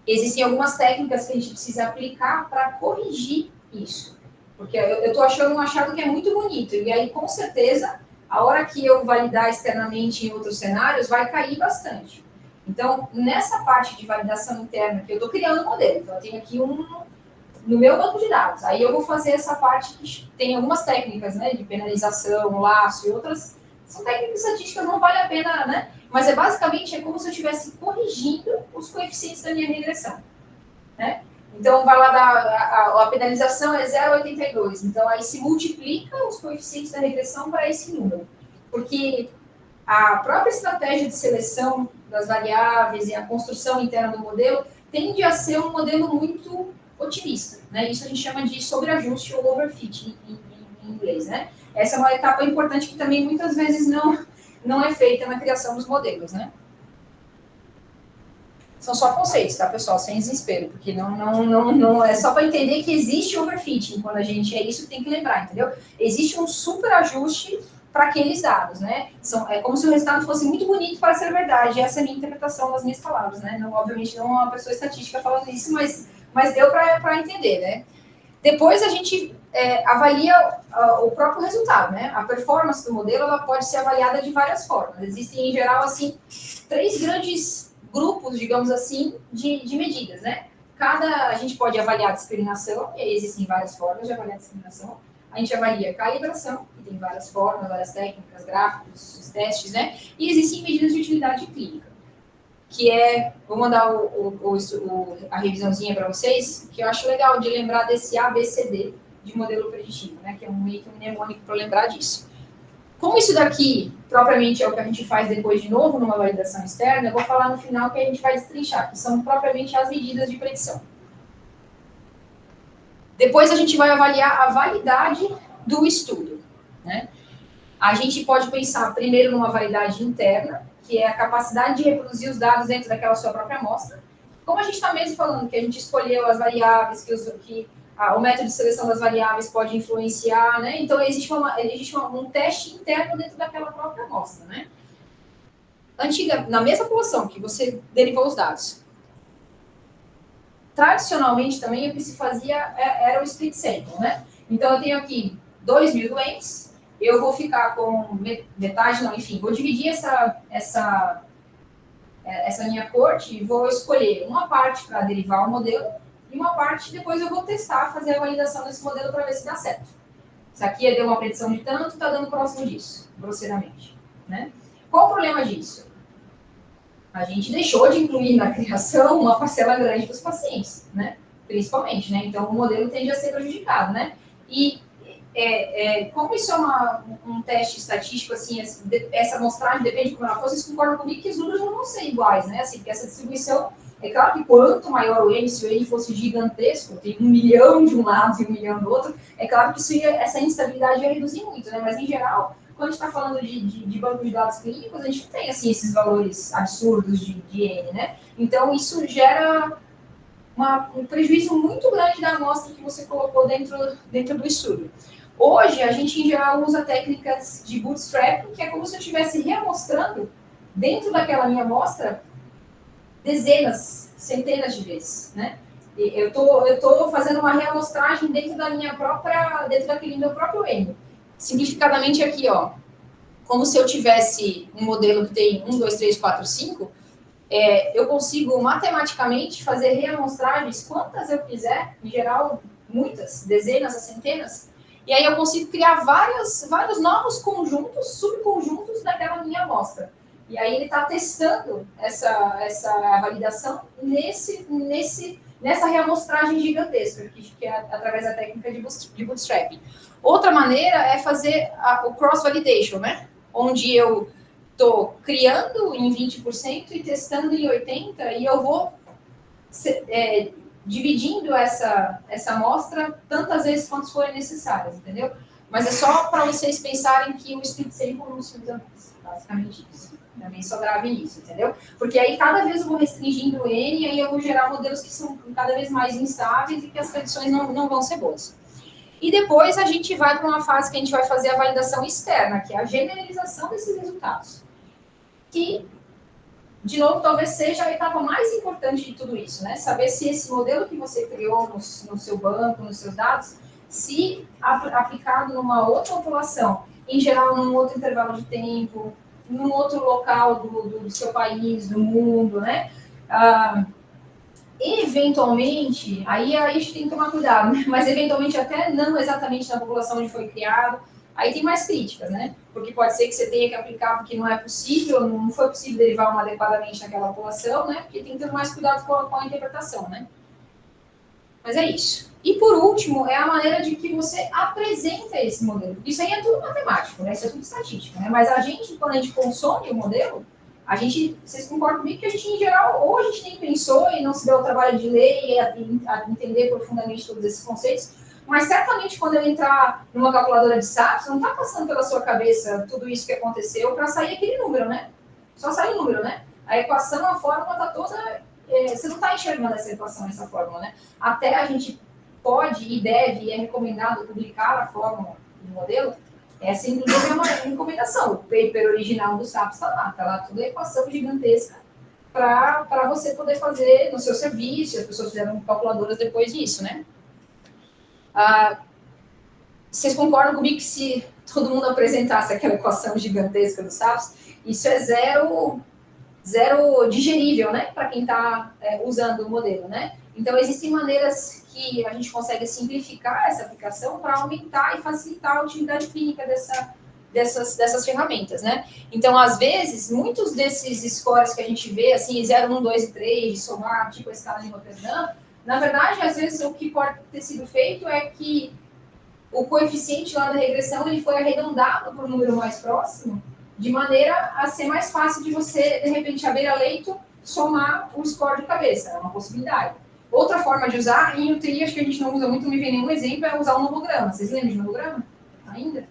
existem algumas técnicas que a gente precisa aplicar para corrigir isso. Porque eu estou achando um achado que é muito bonito. E aí, com certeza, a hora que eu validar externamente em outros cenários, vai cair bastante. Então, nessa parte de validação interna, que eu estou criando um modelo. Então, eu tenho aqui no meu banco de dados. Aí eu vou fazer essa parte que tem algumas técnicas, né? De penalização, laço e outras. São técnicas estatísticas, não vale a pena, né? Mas basicamente como se eu estivesse corrigindo os coeficientes da minha regressão, né? Então, vai lá, a penalização é 0,82. Então, aí se multiplica os coeficientes da regressão para esse número. Porque a própria estratégia de seleção das variáveis e a construção interna do modelo tende a ser um modelo muito otimista, né? Isso a gente chama de sobreajuste ou overfit em inglês, né? Essa é uma etapa importante que também muitas vezes não é feita na criação dos modelos, né? São só conceitos, tá, pessoal? Sem desespero, porque não é só para entender que existe overfitting quando a gente... É isso que tem que lembrar, entendeu? Existe um super ajuste para aqueles dados, né? É como se o resultado fosse muito bonito para ser verdade. Essa é a minha interpretação das minhas palavras, né? Não, obviamente não é uma pessoa estatística falando isso, mas deu para entender, né? Depois a gente avalia o próprio resultado, né? A performance do modelo ela pode ser avaliada de várias formas. Existem, em geral, assim, 3 grandes grupos, digamos assim, de medidas, né? A gente pode avaliar a discriminação, e aí existem várias formas de avaliar a discriminação. A gente avalia a calibração, que tem várias formas, várias técnicas, gráficos, testes, né? E existem medidas de utilidade clínica, que vou mandar a revisãozinha para vocês, que eu acho legal de lembrar desse ABCD de modelo preditivo, né? Que é meio que um mnemônico para lembrar disso. Como isso daqui, propriamente, é o que a gente faz depois de novo numa validação externa, eu vou falar no final que a gente vai destrinchar, que são propriamente as medidas de predição. Depois a gente vai avaliar a validade do estudo, né? A gente pode pensar primeiro numa validade interna, que é a capacidade de reproduzir os dados dentro daquela sua própria amostra. Como a gente está mesmo falando que a gente escolheu as variáveis, que o método de seleção das variáveis pode influenciar, né? Então, existe um teste interno dentro daquela própria amostra, né? Na mesma população que você derivou os dados. Tradicionalmente, também, o que se fazia era o split sample, né? Então, eu tenho aqui 2.000 doentes, eu vou ficar com metade, não, enfim, vou dividir essa minha corte e vou escolher uma parte para derivar o modelo e uma parte depois eu vou testar, fazer a validação desse modelo para ver se dá certo. Isso aqui deu uma predição de tanto, está dando próximo disso, grosseiramente, né? Qual o problema disso? A gente deixou de incluir na criação uma parcela grande dos pacientes, né? Principalmente, né? Então, o modelo tende a ser prejudicado, né? E como isso é um teste estatístico, assim, essa amostragem depende de como ela for, vocês concordam comigo que os números não vão ser iguais, né? Assim, porque essa distribuição, é claro que quanto maior o N, se o N fosse gigantesco, tem 1 milhão de um lado e 1 milhão do outro, é claro que essa instabilidade ia reduzir muito, né? Mas, em geral, quando a gente está falando de banco de dados clínicos, a gente não tem, assim, esses valores absurdos de N, né? Então, isso gera um prejuízo muito grande da amostra que você colocou dentro do estudo. Hoje, a gente, em geral, usa técnicas de bootstrap, que é como se eu estivesse reamostrando dentro daquela minha amostra dezenas, centenas de vezes, né? Eu tô fazendo uma reamostragem dentro daquele meu próprio N. Simplificadamente aqui, ó, como se eu tivesse um modelo que tem 1, 2, 3, 4, 5, eu consigo matematicamente fazer reamostragens quantas eu quiser, em geral, muitas, dezenas a centenas, e aí eu consigo criar vários novos conjuntos, subconjuntos daquela minha amostra. E aí ele está testando essa validação nessa reamostragem gigantesca, que é através da técnica de bootstrapping. Outra maneira é fazer o cross-validation, né? Onde eu estou criando em 20% e testando em 80%, e eu vou dividindo essa amostra tantas vezes quantas forem necessárias, entendeu? Mas é só para vocês pensarem que o split sample não se usa mais, basicamente isso. Também só grave nisso, entendeu? Porque aí cada vez eu vou restringindo o N e aí eu vou gerar modelos que são cada vez mais instáveis e que as predições não vão ser boas. E depois a gente vai para uma fase que a gente vai fazer a validação externa, que é a generalização desses resultados. Que, de novo, talvez seja a etapa mais importante de tudo isso, né? Saber se esse modelo que você criou no seu banco, nos seus dados, se aplicado numa outra população, em geral num outro intervalo de tempo, num outro local do seu país, do mundo, né? Eventualmente, aí a gente tem que tomar cuidado, né? Mas eventualmente até não exatamente na população onde foi criado, aí tem mais críticas, né? Porque pode ser que você tenha que aplicar porque não é possível, não foi possível derivar adequadamente naquela população, né? Porque tem que ter mais cuidado com a interpretação, né? Mas é isso. E por último, é a maneira de que você apresenta esse modelo. Isso aí é tudo matemático, né? Isso é tudo estatística, né? Mas a gente, quando a gente consome o modelo, vocês concordam comigo que a gente, em geral, ou a gente nem pensou e não se deu o trabalho de ler e entender profundamente todos esses conceitos, mas certamente quando eu entrar numa calculadora de SAPs, não está passando pela sua cabeça tudo isso que aconteceu para sair aquele número, né? Só sai o número, né? A equação, a fórmula está toda... você não está enxergando essa equação, essa fórmula, né? Até a gente pode e deve e é recomendado publicar a fórmula do modelo. Essa, inclusive, é uma recomendação. O paper original do SAPs está lá toda a equação gigantesca para você poder fazer no seu serviço. As pessoas fizeram calculadoras depois disso, né? Vocês concordam comigo que se todo mundo apresentasse aquela equação gigantesca do SAPs, isso é zero digerível, né? Para quem está usando o modelo, né? Então, existem maneiras que a gente consegue simplificar essa aplicação para aumentar e facilitar a utilidade clínica dessas ferramentas, né? Então, às vezes, muitos desses scores que a gente vê, assim, 0, 1, 2 e 3, de somar, tipo a escala de Notre Dame, na verdade, às vezes, o que pode ter sido feito é que o coeficiente lá da regressão ele foi arredondado para um número mais próximo, de maneira a ser mais fácil de você, de repente, à beira-leito, somar o score de cabeça. É uma possibilidade. Outra forma de usar, em UTI, acho que a gente não usa muito, não me vem nenhum exemplo, é usar o nomograma. Vocês lembram de nomograma? Ainda?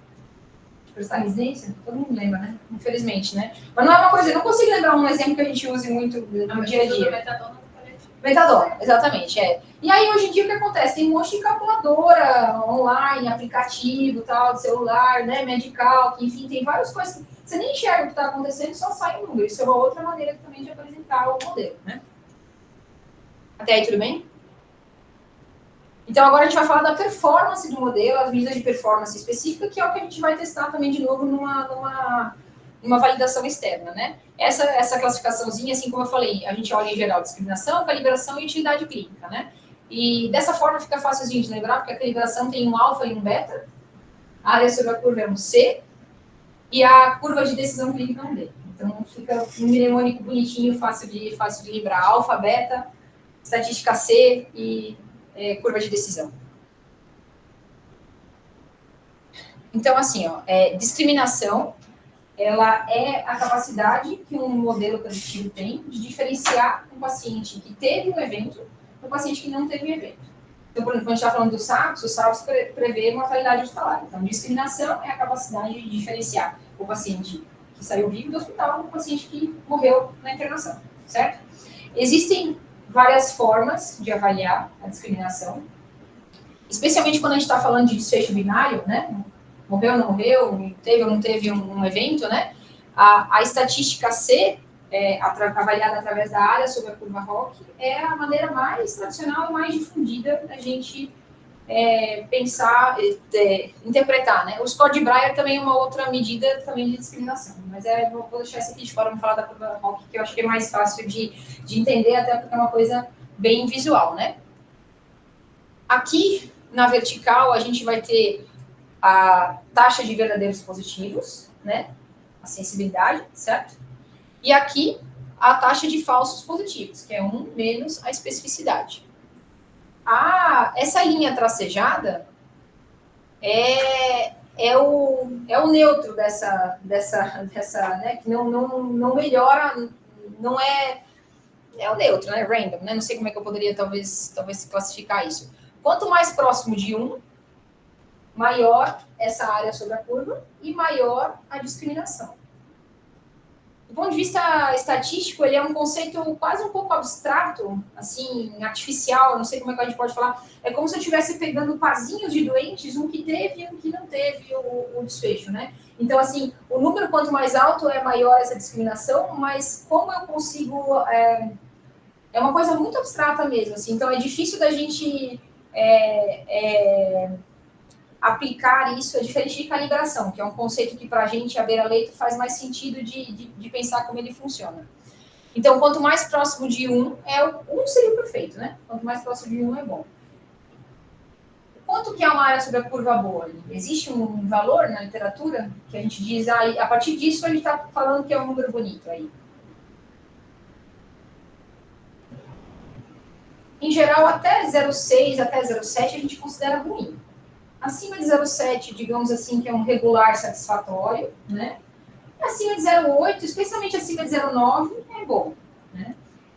De prestar residência? Todo mundo lembra, né? Infelizmente, né? Mas não é uma coisa, eu não consigo lembrar um exemplo que a gente use muito no dia a dia. Metadona, exatamente, E aí, hoje em dia, o que acontece? Tem um monte de calculadora online, aplicativo, tal, de celular, né, medical, enfim, tem várias coisas que você nem enxerga o que está acontecendo, só sai um número. Isso é uma outra maneira também de apresentar o modelo, né? Até aí, tudo bem? Então, agora a gente vai falar da performance do modelo, as medidas de performance específica, que é o que a gente vai testar também de novo numa validação externa, né? Essa classificaçãozinha, assim como eu falei, a gente olha em geral discriminação, calibração e utilidade clínica, né? E dessa forma fica fácilzinho de lembrar, porque a calibração tem um alfa e um beta, a área sobre a curva é um C, e a curva de decisão clínica é um D. Então, fica um mnemônico bonitinho, fácil de lembrar. Alfa, beta, estatística C e curva de decisão. Então, assim, discriminação, ela é a capacidade que um modelo preditivo tem de diferenciar um paciente que teve um evento do paciente que não teve um evento. Então, por exemplo, quando a gente está falando do SAPS, o SAPS prevê mortalidade hospitalar. Então, discriminação é a capacidade de diferenciar o paciente que saiu vivo do hospital do paciente que morreu na internação, certo? Existem várias formas de avaliar a discriminação, especialmente quando a gente está falando de desfecho binário, né? Morreu ou não morreu, teve ou não teve um evento, né? A estatística C, avaliada através da área sobre a curva ROC, é a maneira mais tradicional e mais difundida da gente pensar, interpretar, né? O score de Brayer também é uma outra medida também de discriminação, mas vou deixar essa aqui de fora para falar da curva ROC, que eu acho que é mais fácil de entender, até porque é uma coisa bem visual, né? Aqui, na vertical, a gente vai ter a taxa de verdadeiros positivos, né? A sensibilidade, certo? E aqui, a taxa de falsos positivos, que é 1 menos a especificidade. Essa linha tracejada é o neutro dessa né? Que não melhora, não é o neutro, né? Random, né? Não sei como é que eu poderia talvez classificar isso. Quanto mais próximo de 1, maior essa área sobre a curva e maior a discriminação. Do ponto de vista estatístico, ele é um conceito quase um pouco abstrato, assim, artificial, não sei como é que a gente pode falar. É como se eu estivesse pegando parzinhos de doentes, um que teve e um que não teve o desfecho, né? Então, assim, o número quanto mais alto é maior essa discriminação, mas como eu consigo... É uma coisa muito abstrata mesmo, assim, então é difícil da gente... aplicar isso é diferente de calibração, que é um conceito que para a gente, a beira-leito, faz mais sentido de pensar como ele funciona. Então, quanto mais próximo de 1, 1 seria o perfeito, né? Quanto mais próximo de 1 é bom. Quanto que é uma área sobre a curva boa? Existe um valor na literatura que a gente diz, a partir disso a gente está falando que é um número bonito aí. Em geral, até 0,6, até 0,7 a gente considera ruim. Acima de 0,7, digamos assim, que é um regular satisfatório, né? Acima de 0,8, especialmente acima de 0,9, é bom, né?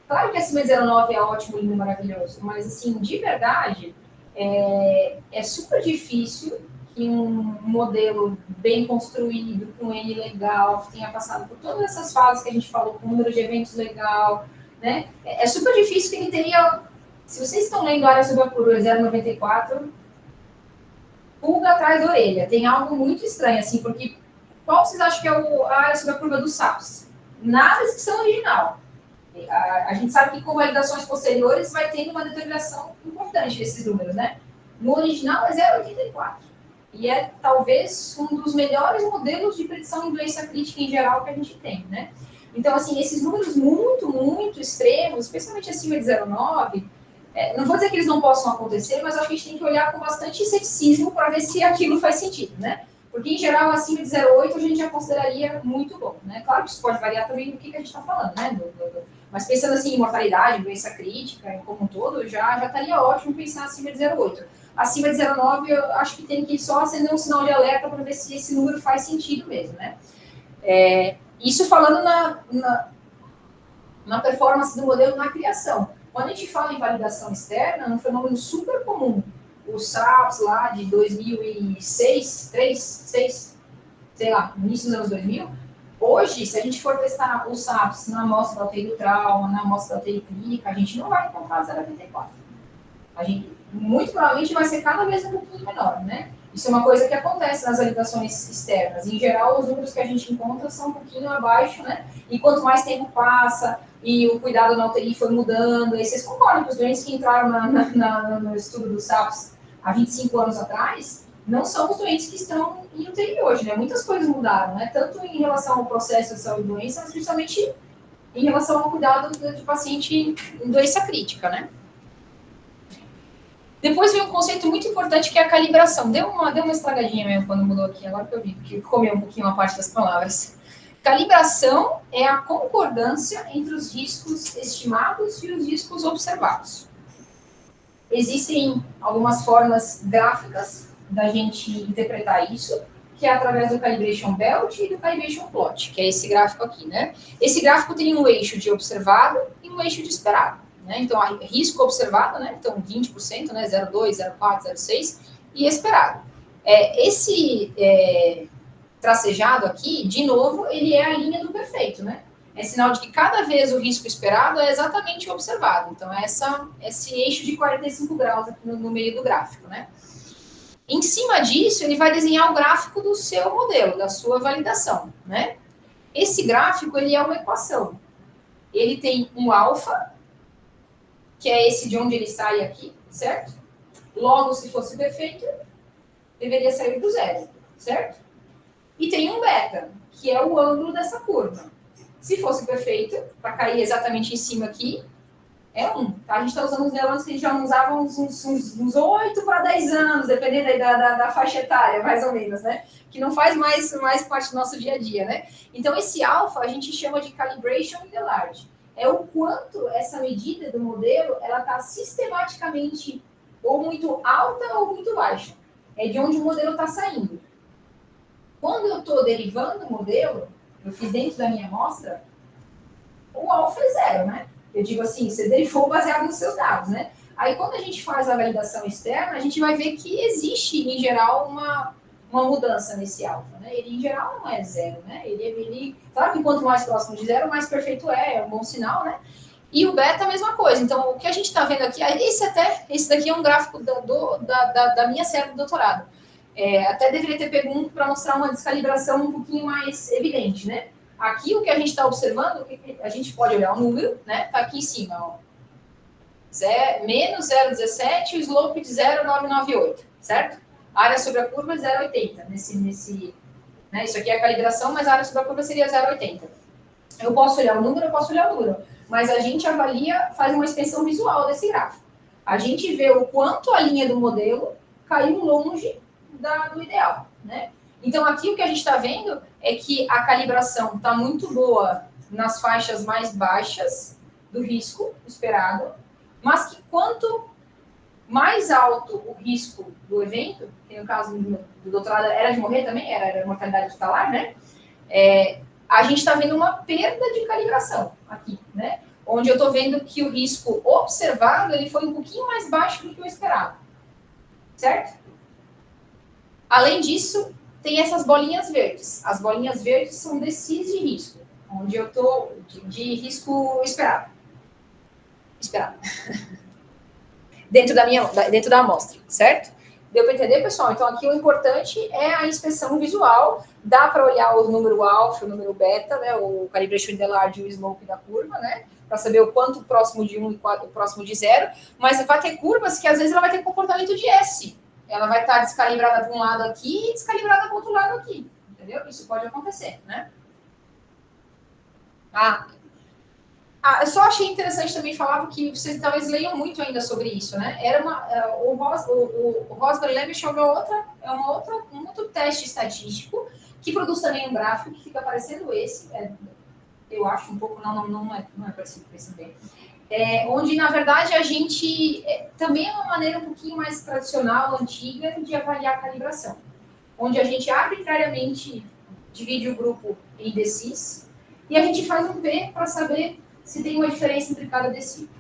Claro que acima de 0,9 é ótimo, lindo, maravilhoso, mas, assim, de verdade, é super difícil que um modelo bem construído, com N legal, que tenha passado por todas essas fases que a gente falou, com número de eventos legal, né? É super difícil que ele tenha... Se vocês estão lendo a área sobre a curva 0,94... pulga atrás da orelha. Tem algo muito estranho, assim, porque qual vocês acham que é a área sobre a curva do SAPS? Nada descrição original. A gente sabe que com validações posteriores vai tendo uma deterioração importante desses números, né? No original é 0,84. E é talvez um dos melhores modelos de predição de doença crítica em geral que a gente tem, né? Então, assim, esses números muito, muito extremos, especialmente acima de 0,9, não vou dizer que eles não possam acontecer, mas acho que a gente tem que olhar com bastante ceticismo para ver se aquilo faz sentido, né? Porque, em geral, acima de 0,8 a gente já consideraria muito bom, né? Claro que isso pode variar também do que a gente está falando, né? Mas pensando assim em mortalidade, doença crítica, como um todo, já estaria ótimo pensar acima de 0,8. Acima de 0,9 eu acho que tem que só acender um sinal de alerta para ver se esse número faz sentido mesmo, né? Isso falando na performance do modelo na criação. Quando a gente fala em validação externa, é um fenômeno super comum. O SAPS lá de 2006, 2006, sei lá, no início dos anos 2000, Hoje, se a gente for testar os SAPs na amostra da UTI do trauma, na amostra da UTI clínica, a gente não vai encontrar 0,84. A gente, muito provavelmente, vai ser cada vez um pouquinho menor, né? Isso é uma coisa que acontece nas validações externas. Em geral, os números que a gente encontra são um pouquinho abaixo, né? E quanto mais tempo passa e o cuidado na UTI foi mudando, aí vocês concordam que os doentes que entraram no estudo dos SAPs há 25 anos atrás não são os doentes que estão em UTI hoje, né? Muitas coisas mudaram, né? Tanto em relação ao processo de saúde e doença, mas principalmente em relação ao cuidado de paciente em doença crítica, né? Depois vem um conceito muito importante que é a calibração. Deu uma estragadinha mesmo quando mudou aqui, agora que eu vi, que comeu um pouquinho uma parte das palavras. Calibração é a concordância entre os riscos estimados e os riscos observados. Existem algumas formas gráficas da gente interpretar isso, que é através do calibration belt e do calibration plot, que é esse gráfico aqui, né? Esse gráfico tem um eixo de observado e um eixo de esperado, né? Então, risco observado, né? Então, 20%, né? 0,2, 0,4, 0,6 e esperado. Esse tracejado aqui, de novo, ele é a linha do perfeito, né? É sinal de que cada vez o risco esperado é exatamente o observado. Então, esse eixo de 45 graus aqui no meio do gráfico, né? Em cima disso, ele vai desenhar o gráfico do seu modelo, da sua validação, né? Esse gráfico, ele é uma equação. Ele tem um alfa, que é esse de onde ele sai aqui, certo? Logo, se fosse perfeito, deveria sair do zero, certo? E tem um beta, que é o ângulo dessa curva. Se fosse perfeito, para cair exatamente em cima aqui, é 1. Tá? A gente está usando os neurônios que a gente já usava uns 8 para 10 anos, dependendo da faixa etária, mais ou menos, né? Que não faz mais parte do nosso dia a dia, né? Então, esse alfa a gente chama de calibration in the large. É o quanto essa medida do modelo, ela está sistematicamente ou muito alta ou muito baixa. É de onde o modelo está saindo. Quando eu estou derivando o modelo, eu fiz dentro da minha amostra, o alfa é 0, né? Eu digo assim, você derivou baseado nos seus dados, né? Aí, quando a gente faz a validação externa, a gente vai ver que existe, em geral, uma mudança nesse alfa, né? Ele, em geral, não é 0, né? Claro que quanto mais próximo de 0, mais perfeito é um bom sinal, né? E o beta, a mesma coisa. Então, o que a gente está vendo aqui, esse daqui é um gráfico da minha série de doutorado. Até deveria ter pego um para mostrar uma descalibração um pouquinho mais evidente, né? Aqui, o que a gente está observando, a gente pode olhar o número, né? Está aqui em cima, ó. Menos 0,17 e o slope de 0,998, certo? A área sobre a curva é 0,80. Né? Isso aqui é a calibração, mas a área sobre a curva seria 0,80. Eu posso olhar o número, eu posso olhar o número. Mas a gente avalia, faz uma extensão visual desse gráfico. A gente vê o quanto a linha do modelo caiu longe do ideal, né? Então, aqui o que a gente está vendo é que a calibração está muito boa nas faixas mais baixas do risco esperado, mas que quanto mais alto o risco do evento, que no caso do doutorado era de morrer também, era mortalidade hospitalar, né? A gente está vendo uma perda de calibração aqui, né? Onde eu estou vendo que o risco observado ele foi um pouquinho mais baixo do que o esperado, certo? Além disso, tem essas bolinhas verdes. As bolinhas verdes são DCIs de risco, onde eu estou de risco esperado. dentro da amostra, certo? Deu para entender, pessoal? Então, aqui o importante é a inspeção visual. Dá para olhar o número alfa, o número beta, né? O calibration in the large e o slope da curva, né? Para saber o quanto próximo de 1 e o próximo de 0. Mas vai ter curvas que, às vezes, ela vai ter comportamento de S. Ela vai estar descalibrada para um lado aqui e descalibrada para o outro lado aqui. Entendeu? Isso pode acontecer, né? Eu só achei interessante também falar, porque vocês talvez leiam muito ainda sobre isso, né? O Rosberg-Lebesgue é um outro teste estatístico que produz também um gráfico que fica parecendo esse. Eu acho um pouco, não é parecido com esse bem. Onde, na verdade, a gente também é uma maneira um pouquinho mais tradicional, antiga, de avaliar a calibração. Onde a gente arbitrariamente divide o grupo em DCIs e a gente faz um P para saber se tem uma diferença entre cada DCI.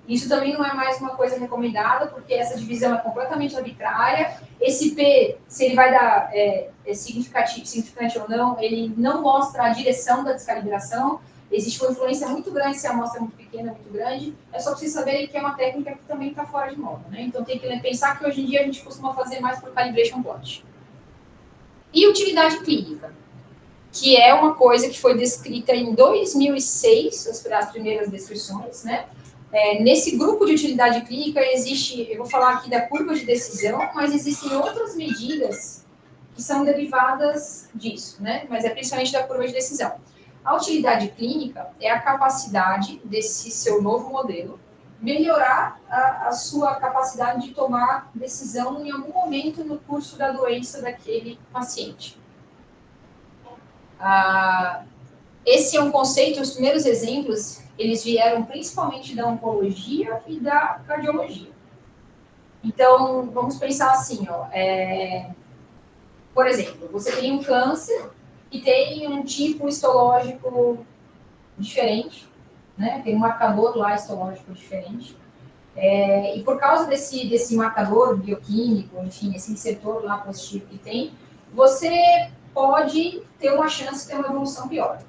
Isso também não é mais uma coisa recomendada, porque essa divisão é completamente arbitrária. Esse P, se ele vai dar significante ou não, ele não mostra a direção da descalibração. Existe uma influência muito grande se a amostra é muito pequena, muito grande. É só para vocês saberem que é uma técnica que também está fora de moda, né? Então tem que pensar que hoje em dia a gente costuma fazer mais por calibration plot. E utilidade clínica, que é uma coisa que foi descrita em 2006, as primeiras descrições, né? Nesse grupo de utilidade clínica existe, eu vou falar aqui da curva de decisão, mas existem outras medidas que são derivadas disso, né? Mas é principalmente da curva de decisão. A utilidade clínica é a capacidade desse seu novo modelo melhorar a sua capacidade de tomar decisão em algum momento no curso da doença daquele paciente. Esse é um conceito, os primeiros exemplos, eles vieram principalmente da oncologia e da cardiologia. Então, vamos pensar assim, ó, por exemplo, você tem um câncer que tem um tipo histológico diferente, né? Tem um marcador lá histológico diferente. E por causa desse marcador bioquímico, enfim, esse receptor lá positivo que tem, você pode ter uma chance de ter uma evolução pior.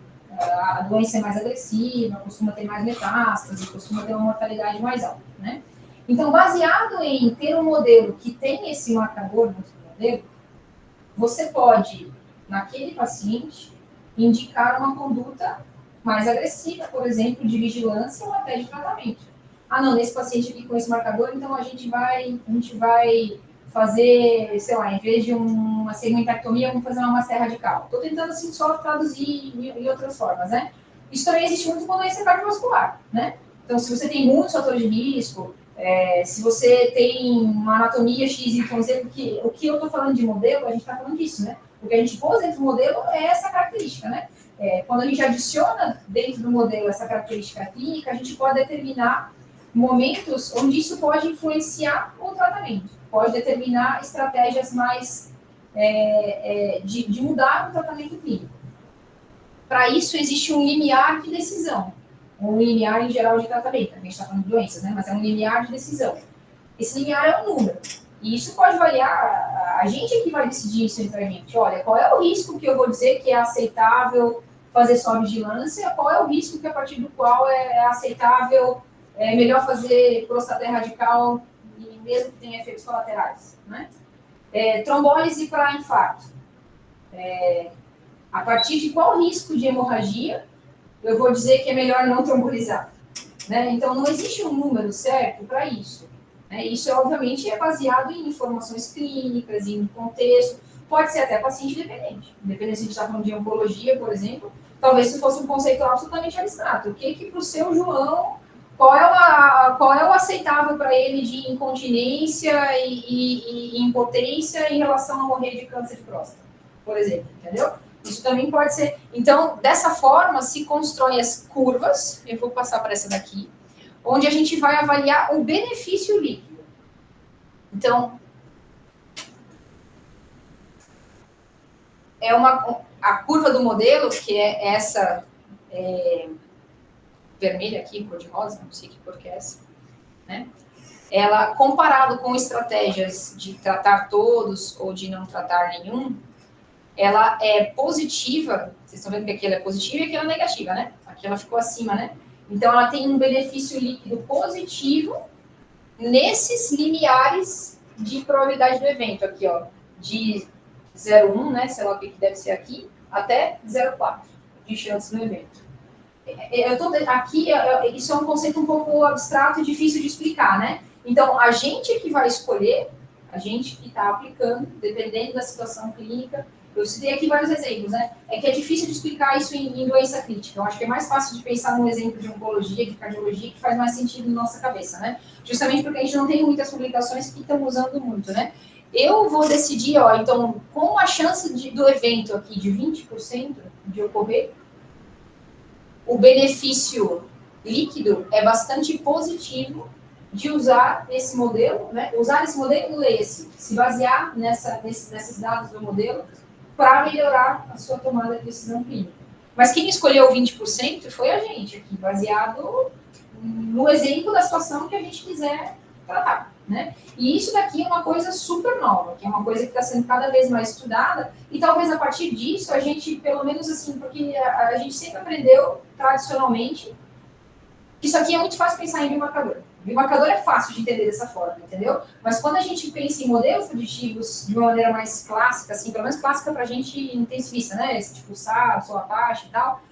A doença é mais agressiva, costuma ter mais metástase, costuma ter uma mortalidade mais alta, né? Então, baseado em ter um modelo que tem esse marcador no seu modelo, você pode, naquele paciente, indicar uma conduta mais agressiva, por exemplo, de vigilância ou até de tratamento. Não, nesse paciente aqui com esse marcador, então a gente vai fazer, sei lá, em vez de uma segmentectomia, vamos fazer uma mastectomia radical. Estou tentando, assim, só traduzir em outras formas, né? Isso também existe muito com doença cardiovascular, né? Então, se você tem muitos fatores de risco, se você tem uma anatomia X, Y, Z, porque o que eu estou falando de modelo, a gente está falando disso, né? O que a gente pôs dentro do modelo é essa característica, né? Quando a gente adiciona dentro do modelo essa característica clínica, a gente pode determinar momentos onde isso pode influenciar o tratamento, pode determinar estratégias mais de mudar o tratamento clínico. Para isso, existe um limiar de decisão, um limiar em geral de tratamento, a gente está falando de doenças, né? Mas é um limiar de decisão. Esse limiar é um número, e isso pode variar, a gente é que vai decidir isso entre a gente. Olha, qual é o risco que eu vou dizer que é aceitável fazer só vigilância, qual é o risco que a partir do qual é aceitável, é melhor fazer prostateia radical, e mesmo que tenha efeitos colaterais, né? Trombólise para infarto. A partir de qual risco de hemorragia eu vou dizer que é melhor não trombolizar, né? Então, não existe um número certo para isso, né? Isso, obviamente, é baseado em informações clínicas, em contexto, pode ser até paciente dependente. Dependendo se a gente está falando de oncologia, por exemplo, talvez se fosse um conceito absolutamente abstrato. O que para o seu João, qual é o aceitável para ele de incontinência e impotência em relação a morrer de câncer de próstata, por exemplo, entendeu? Isso também pode ser. Então, dessa forma, se constrói as curvas, eu vou passar para essa daqui, onde a gente vai avaliar o benefício líquido. Então, a curva do modelo, que é essa vermelha aqui, cor de rosa, não sei que cor que é essa, né? Ela, comparado com estratégias de tratar todos ou de não tratar nenhum, ela é positiva, vocês estão vendo que aqui ela é positiva e aqui ela é negativa, né? Aqui ela ficou acima, né? Então, ela tem um benefício líquido positivo nesses limiares de probabilidade do evento, aqui, ó, de 0,1, né? Sei lá o que deve ser aqui, até 0,4 de chance no evento. Aqui, isso é um conceito um pouco abstrato e difícil de explicar, né? Então, a gente é que vai escolher, a gente que está aplicando, dependendo da situação clínica. Eu citei aqui vários exemplos, né? É que é difícil de explicar isso em doença crítica. Eu acho que é mais fácil de pensar num exemplo de oncologia, de cardiologia, que faz mais sentido na nossa cabeça, né? Justamente porque a gente não tem muitas publicações que estão usando muito, né? Eu vou decidir, ó, então, com a chance do evento aqui de 20% de ocorrer, o benefício líquido é bastante positivo de usar esse modelo, né? Usar esse modelo, leia-se, se basear nesses dados do modelo para melhorar a sua tomada de decisão clínica. Mas quem escolheu 20% foi a gente aqui, baseado no exemplo da situação que a gente quiser tratar, né? E isso daqui é uma coisa super nova, que é uma coisa que está sendo cada vez mais estudada, e talvez a partir disso a gente, pelo menos assim, porque a gente sempre aprendeu tradicionalmente que isso aqui é muito fácil pensar em biomarcador. Biomarcador é fácil de entender dessa forma, entendeu? Mas quando a gente pensa em modelos preditivos de uma maneira mais clássica, assim, pelo menos clássica para a gente intensivista, né? Esse tipo SARS, ou Apache e tal,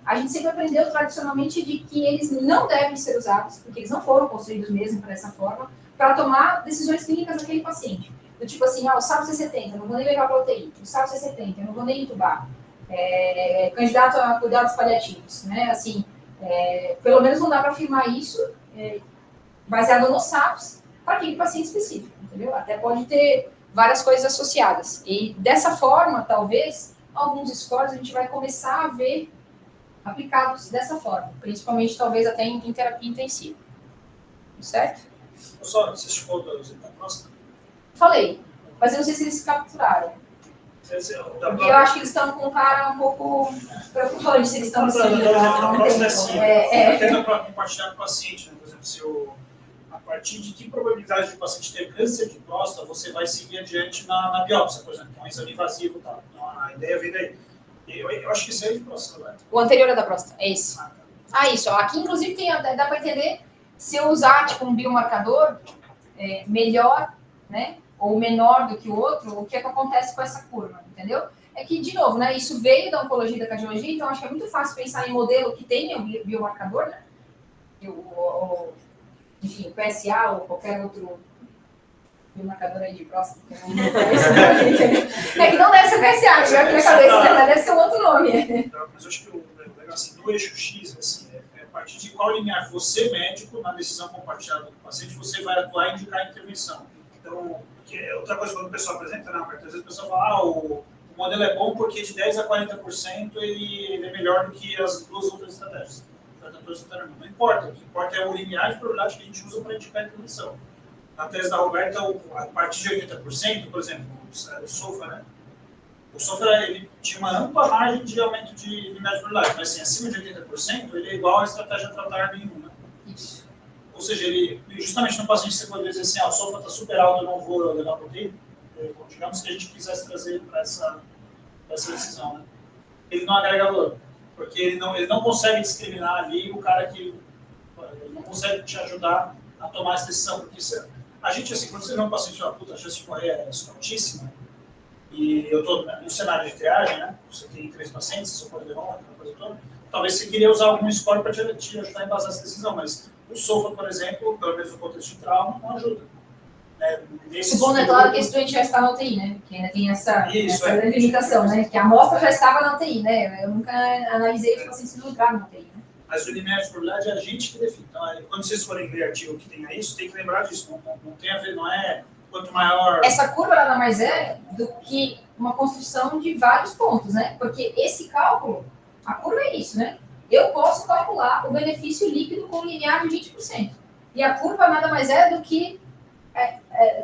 a gente sempre aprendeu tradicionalmente de que eles não devem ser usados, porque eles não foram construídos mesmo para essa forma, para tomar decisões clínicas daquele paciente. Do tipo assim, o SARS C70, eu não vou nem levar para UTI, o SARS C70, eu não vou nem entubar. Candidato a cuidados paliativos, né? Assim, pelo menos não dá para afirmar isso baseado no SARS para aquele paciente específico, entendeu? Até pode ter várias coisas associadas. E dessa forma, talvez, alguns scores a gente vai começar a ver aplicados dessa forma, principalmente talvez até em terapia intensiva. Certo? Só, você chegou da próstata? Falei, mas eu não sei se eles capturaram. Porque eu acho que eles estão com um cara um pouco preocupante se eles estão seguindo. A próstata é assim, até dá para compartilhar com o paciente, né? Por exemplo, a partir de que probabilidade do paciente ter câncer de próstata, você vai seguir adiante na biópsia, por exemplo, que é um exame invasivo e tal. Então, a ideia vem daí. Eu acho que isso é de próstata, né? O anterior é da próstata, é esse. Isso. Aqui, inclusive, dá para entender se eu usar tipo, um biomarcador melhor, né? Ou menor do que o outro, o que é que acontece com essa curva, entendeu? É que, de novo, né, isso veio da oncologia e da cardiologia, então acho que é muito fácil pensar em modelo que tenha o biomarcador, né? Enfim, o PSA ou qualquer outro biomarcador aí de próstata. É que não deve ser PSA, que vai na cabeça, né? Deve ser um outro nome. Mas eu acho que o negócio assim, no eixo X, assim, a partir de qual limiar você, médico, na decisão compartilhada do paciente, você vai atuar e indicar a intervenção. Então, outra coisa, quando o pessoal apresenta, às vezes o pessoal fala, o modelo é bom porque de 10% a 40% ele é melhor do que as duas outras estratégias. Não importa, o que importa é o limiar de probabilidade que a gente usa para indicar a intervenção. Na tese da Roberta, a partir de 80%, por exemplo, o SOFA, né? O SOFA ele tinha uma ampla margem de aumento de limiar de probabilidade, mas assim, acima de 80%, ele é igual à estratégia tratar nenhuma. Isso. Ou seja, ele, justamente no paciente você poderia dizer assim, o SOFA está super alto, eu não vou levar para o UTI. Digamos que a gente quisesse trazer para essa decisão, né? Ele não agrega valor, porque ele não consegue discriminar ali o cara que... Ele não consegue te ajudar a tomar essa decisão, porque a gente, assim, quando você vê um paciente fala, puta, a chance de morrer é altíssima, e eu estou no cenário de triagem, né? Você tem 3 pacientes, você pode levar aquela coisa toda, talvez você queria usar algum score para te ajudar a embasar essa decisão, mas o SOFA, por exemplo, pelo menos no contexto de trauma, não ajuda. O bom é claro que esse doente já está na UTI, né? Porque ainda tem essa limitação, né? Que a amostra já estava na UTI, né? Eu nunca analisei os pacientes que não entraram na UTI, né? Mas o limiar de probabilidade é a gente que define. Então, quando vocês forem ler artigo que tenha isso, tem que lembrar disso. Não tem a ver, não é quanto maior... Essa curva nada mais é do que uma construção de vários pontos, né? Porque esse cálculo, a curva é isso, né? Eu posso calcular o benefício líquido com limiar de 20%. E a curva nada mais é do que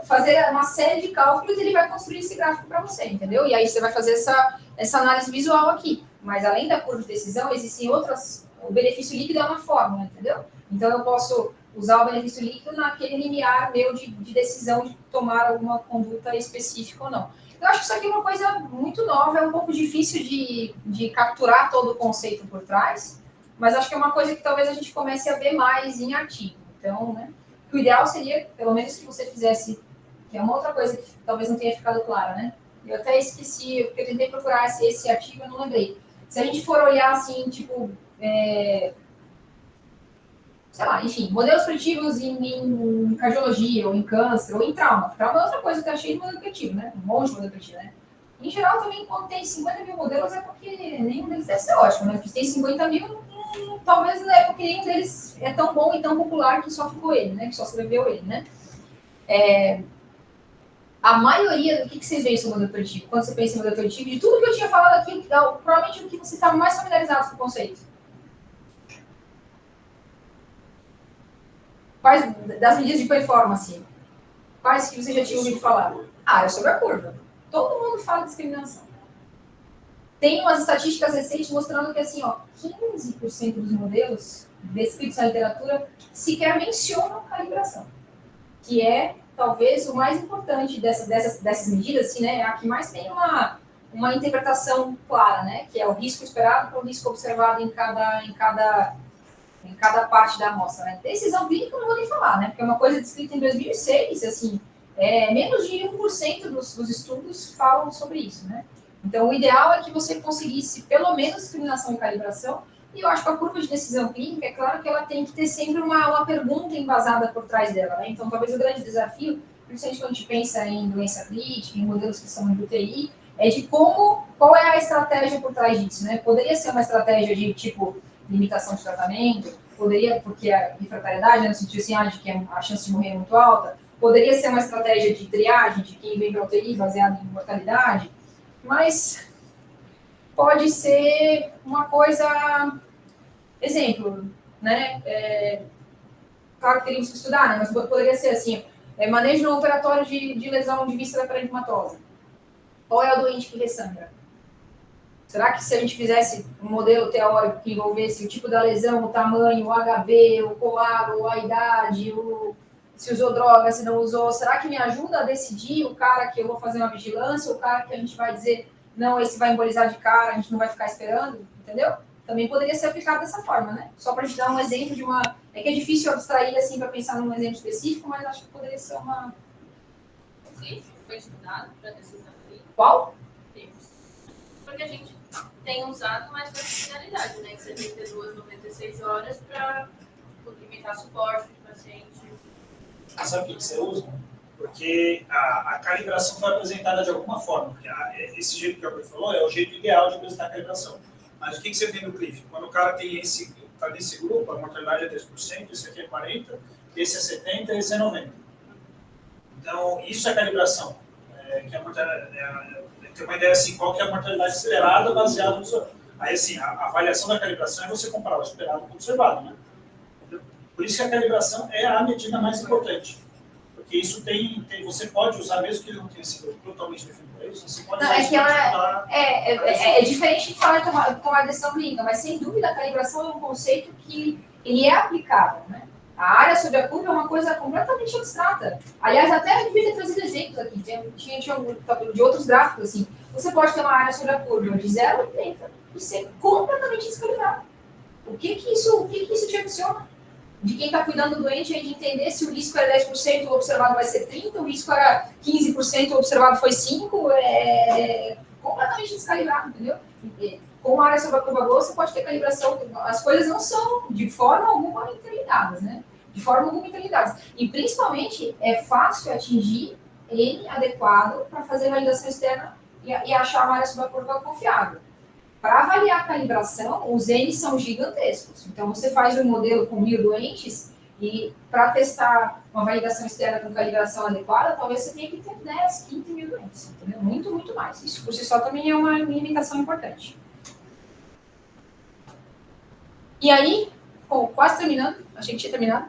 fazer uma série de cálculos e ele vai construir esse gráfico para você, entendeu? E aí você vai fazer essa análise visual aqui. Mas além da curva de decisão, existem outras... O benefício líquido é uma fórmula, entendeu? Então eu posso usar o benefício líquido naquele limiar meu de decisão de tomar alguma conduta específica ou não. Eu acho que isso aqui é uma coisa muito nova, é um pouco difícil de capturar todo o conceito por trás, mas acho que é uma coisa que talvez a gente comece a ver mais em artigo. Então, né? O ideal seria, pelo menos, que você fizesse, que é uma outra coisa que talvez não tenha ficado clara, né? Eu até esqueci, porque eu tentei procurar esse artigo e eu não lembrei. Se a gente for olhar assim, tipo, sei lá, enfim, modelos preditivos em cardiologia, ou em câncer, ou em trauma. Trauma é outra coisa que eu achei de modelo preditivo, né? Um monte de modelo preditivo, né? Em geral, também, quando tem 50 mil modelos, é porque nenhum deles deve ser ótimo, né? Porque se tem 50 mil, talvez não é porque nenhum deles é tão bom e tão popular que só ficou ele, né? Que só sobreviveu ele, né? A maioria do que vocês veem sobre o modelo preditivo, quando você pensa em modelo preditivo, de tudo que eu tinha falado aqui, provavelmente o que você estava mais familiarizado com o conceito. Quais das medidas de performance? Quais que você já tinha ouvido falar? É sobre a curva. Todo mundo fala de discriminação. Tem umas estatísticas recentes mostrando que, assim, 15% dos modelos descritos na literatura sequer mencionam calibração, que é talvez o mais importante dessas medidas, assim, né, a que mais tem uma interpretação clara, né, que é o risco esperado para o risco observado em cada parte da amostra, né. Decisão clínica eu não vou nem falar, né, porque é uma coisa descrita em 2006, assim, menos de 1% dos estudos falam sobre isso, né. Então, o ideal é que você conseguisse pelo menos discriminação e calibração, e eu acho que a curva de decisão clínica, é claro que ela tem que ter sempre uma pergunta embasada por trás dela, né? Então, talvez o grande desafio, principalmente quando a gente pensa em doença crítica, em modelos que são de UTI, é de qual é a estratégia por trás disso, né? Poderia ser uma estratégia de, tipo, limitação de tratamento, poderia, porque a refratariedade, né, no sentido assim, de que a chance de morrer é muito alta, poderia ser uma estratégia de triagem, de quem vem para UTI baseada em mortalidade, mas pode ser uma coisa, exemplo, né, claro que teríamos que estudar, né, mas poderia ser assim, manejo no operatório de lesão de víscera parenquimatosa. Qual é o doente que ressangra? Será que se a gente fizesse um modelo teórico que envolvesse o tipo da lesão, o tamanho, o HB, o coágulo, a idade, se usou droga, se não usou, será que me ajuda a decidir o cara que eu vou fazer uma vigilância, ou o cara que a gente vai dizer, não, esse vai embolizar de cara, a gente não vai ficar esperando, entendeu? Também poderia ser aplicado dessa forma, né? Só para te dar um exemplo de uma... É que é difícil abstrair, assim, para pensar num exemplo específico, mas acho que poderia ser uma... Sim, foi estudado para decisão clínica. Qual? Temos. Porque a gente tem usado mais para finalidade, né? Que 72, 96 horas para limitar suporte de paciente. Sabe o que você usa? Porque a calibração foi apresentada de alguma forma. Esse jeito que o Albert falou é o jeito ideal de apresentar a calibração. Mas o que você tem no CLIF? Quando o cara tem tá nesse grupo, a mortalidade é 10%, esse aqui é 40%, esse é 70%, esse é 90%. Então, isso é calibração. Que tem uma ideia assim, qual que é a mortalidade esperada baseada no... Aí, assim, a avaliação da calibração é você comparar o esperado com o observado, né? Por isso que a calibração é a medida mais importante. Porque isso você pode usar, mesmo que ele não tenha sido totalmente definido para isso, você pode usar isso para é diferente de falar de tomar decisão clínica, mas sem dúvida a calibração é um conceito que ele é aplicável, né? A área sobre a curva é uma coisa completamente abstrata. Aliás, até eu devia ter trazido exemplos aqui, tinha de outros gráficos, assim. Você pode ter uma área sobre a curva de 0 a 80 e ser completamente descalibrado. O que isso te adiciona? De quem está cuidando do doente, é de entender se o risco era 10%, o observado vai ser 30%, o risco era 15%, o observado foi 5%, completamente descalibrado, entendeu? Com a área sobre a curva boa, você pode ter calibração, as coisas não são, de forma alguma, interligadas, né? De forma alguma interligadas. E, principalmente, é fácil atingir N adequado para fazer validação externa e achar uma área sobre a curva confiável. Para avaliar a calibração, os N são gigantescos. Então, você faz um modelo com 1.000 doentes e, para testar uma validação externa com calibração adequada, talvez você tenha que ter 10, 15 mil doentes. Entendeu? Muito, muito mais. Isso, por si só, também é uma limitação importante. E aí, quase terminando, achei que tinha terminado,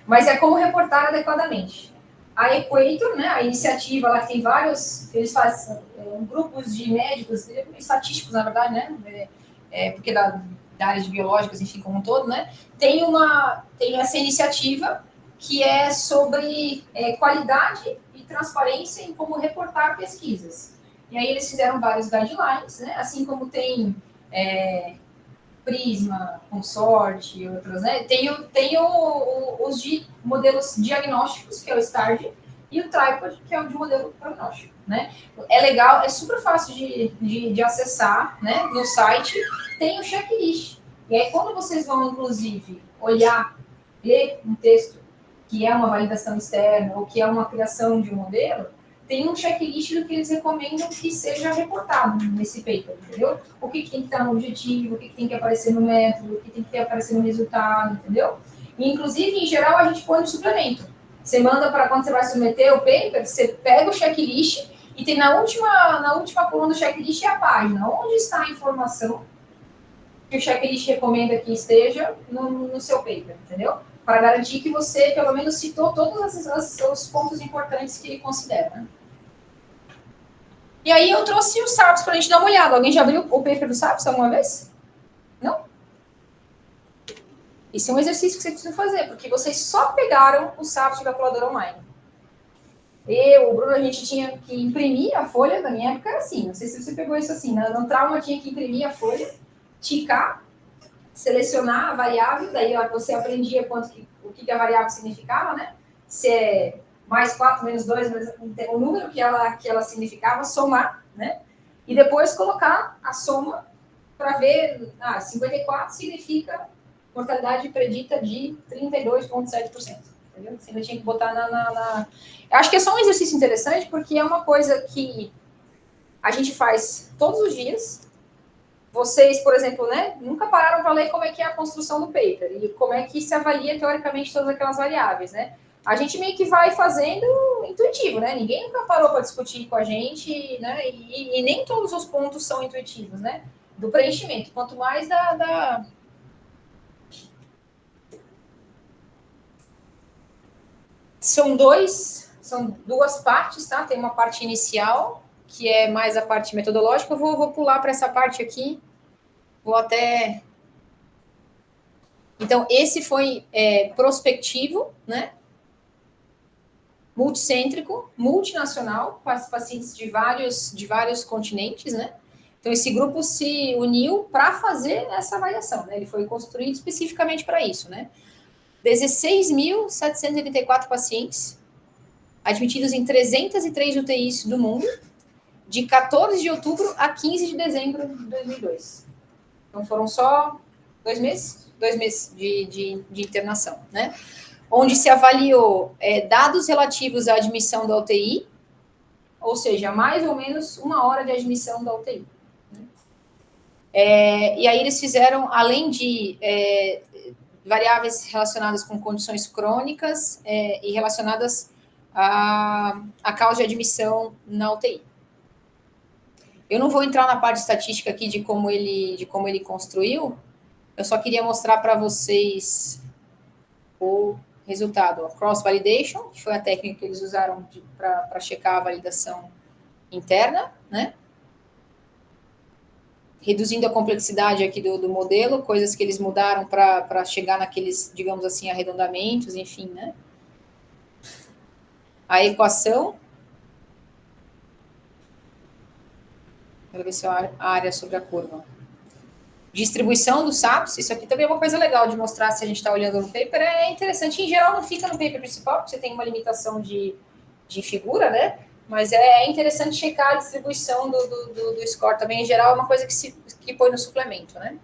mas é como reportar adequadamente. A Equator, né, a iniciativa lá que tem vários, eles fazem grupos de médicos, estatísticos, na verdade, né, porque da área de biológicas, enfim, como um todo, né, tem essa iniciativa que é sobre qualidade e transparência em como reportar pesquisas. E aí eles fizeram vários guidelines, né, assim como tem Prisma, Consort e outros, né? Tem os de modelos diagnósticos, que é o STARD, e o Tripod, que é o de modelo prognóstico, né? É legal, é super fácil de acessar, né? No site tem o checklist. E aí, quando vocês vão, inclusive, ler um texto que é uma validação externa ou que é uma criação de um modelo, tem um checklist do que eles recomendam que seja reportado nesse paper, entendeu? O que tem que estar no objetivo, o que tem que aparecer no método, o que tem que aparecer no resultado, entendeu? E, inclusive, em geral, a gente põe no suplemento. Você manda para quando você vai submeter o paper, você pega o checklist e tem na última coluna do checklist a página, onde está a informação que o checklist recomenda que esteja no seu paper, entendeu? Para garantir que você, pelo menos, citou todos os pontos importantes que ele considera, né? E aí eu trouxe o SAPS para a gente dar uma olhada. Alguém já abriu o paper do SAPS alguma vez? Não? Isso é um exercício que vocês precisam fazer, porque vocês só pegaram o SAPS de calculadora online. O Bruno, a gente tinha que imprimir a folha, na minha época era assim, não sei se você pegou isso assim, no trauma tinha que imprimir a folha, ticar, selecionar a variável, daí você aprendia o que a variável significava, né? Se é mais 4, menos 2, o número que ela significava, somar, né? E depois colocar a soma para ver, 54 significa mortalidade predita de 32,7%. Entendeu? Você ainda tinha que botar Eu acho que é só um exercício interessante, porque é uma coisa que a gente faz todos os dias. Vocês, por exemplo, né, nunca pararam para ler como é que é a construção do paper e como é que se avalia, teoricamente, todas aquelas variáveis, né? A gente meio que vai fazendo intuitivo, né? Ninguém nunca parou para discutir com a gente, né? E nem todos os pontos são intuitivos, né? Do preenchimento. Quanto mais São duas partes, tá? Tem uma parte inicial, que é mais a parte metodológica. Eu vou pular para essa parte aqui. Vou até... Então, esse foi prospectivo, né? Multicêntrico, multinacional, pacientes de vários continentes, né? Então, esse grupo se uniu para fazer essa avaliação, né? Ele foi construído especificamente para isso, né? 16.784 pacientes, admitidos em 303 UTIs do mundo, de 14 de outubro a 15 de dezembro de 2002. Então, foram só 2 meses? 2 meses de internação, né? Onde se avaliou dados relativos à admissão da UTI, ou seja, mais ou menos 1 hora de admissão da UTI. Né? E aí eles fizeram, além de variáveis relacionadas com condições crônicas e relacionadas à causa de admissão na UTI. Eu não vou entrar na parte estatística aqui de como ele construiu, eu só queria mostrar para vocês o resultado. A cross-validation, que foi a técnica que eles usaram para checar a validação interna, né? Reduzindo a complexidade aqui do modelo, coisas que eles mudaram para chegar naqueles, digamos assim, arredondamentos, enfim, né? A equação. Quero ver se a área sobre a curva. Distribuição dos SAPs, isso aqui também é uma coisa legal de mostrar se a gente está olhando no paper, é interessante. Em geral, não fica no paper principal, porque você tem uma limitação de figura, né? Mas é interessante checar a distribuição do score também. Em geral, é uma coisa que põe no suplemento, né?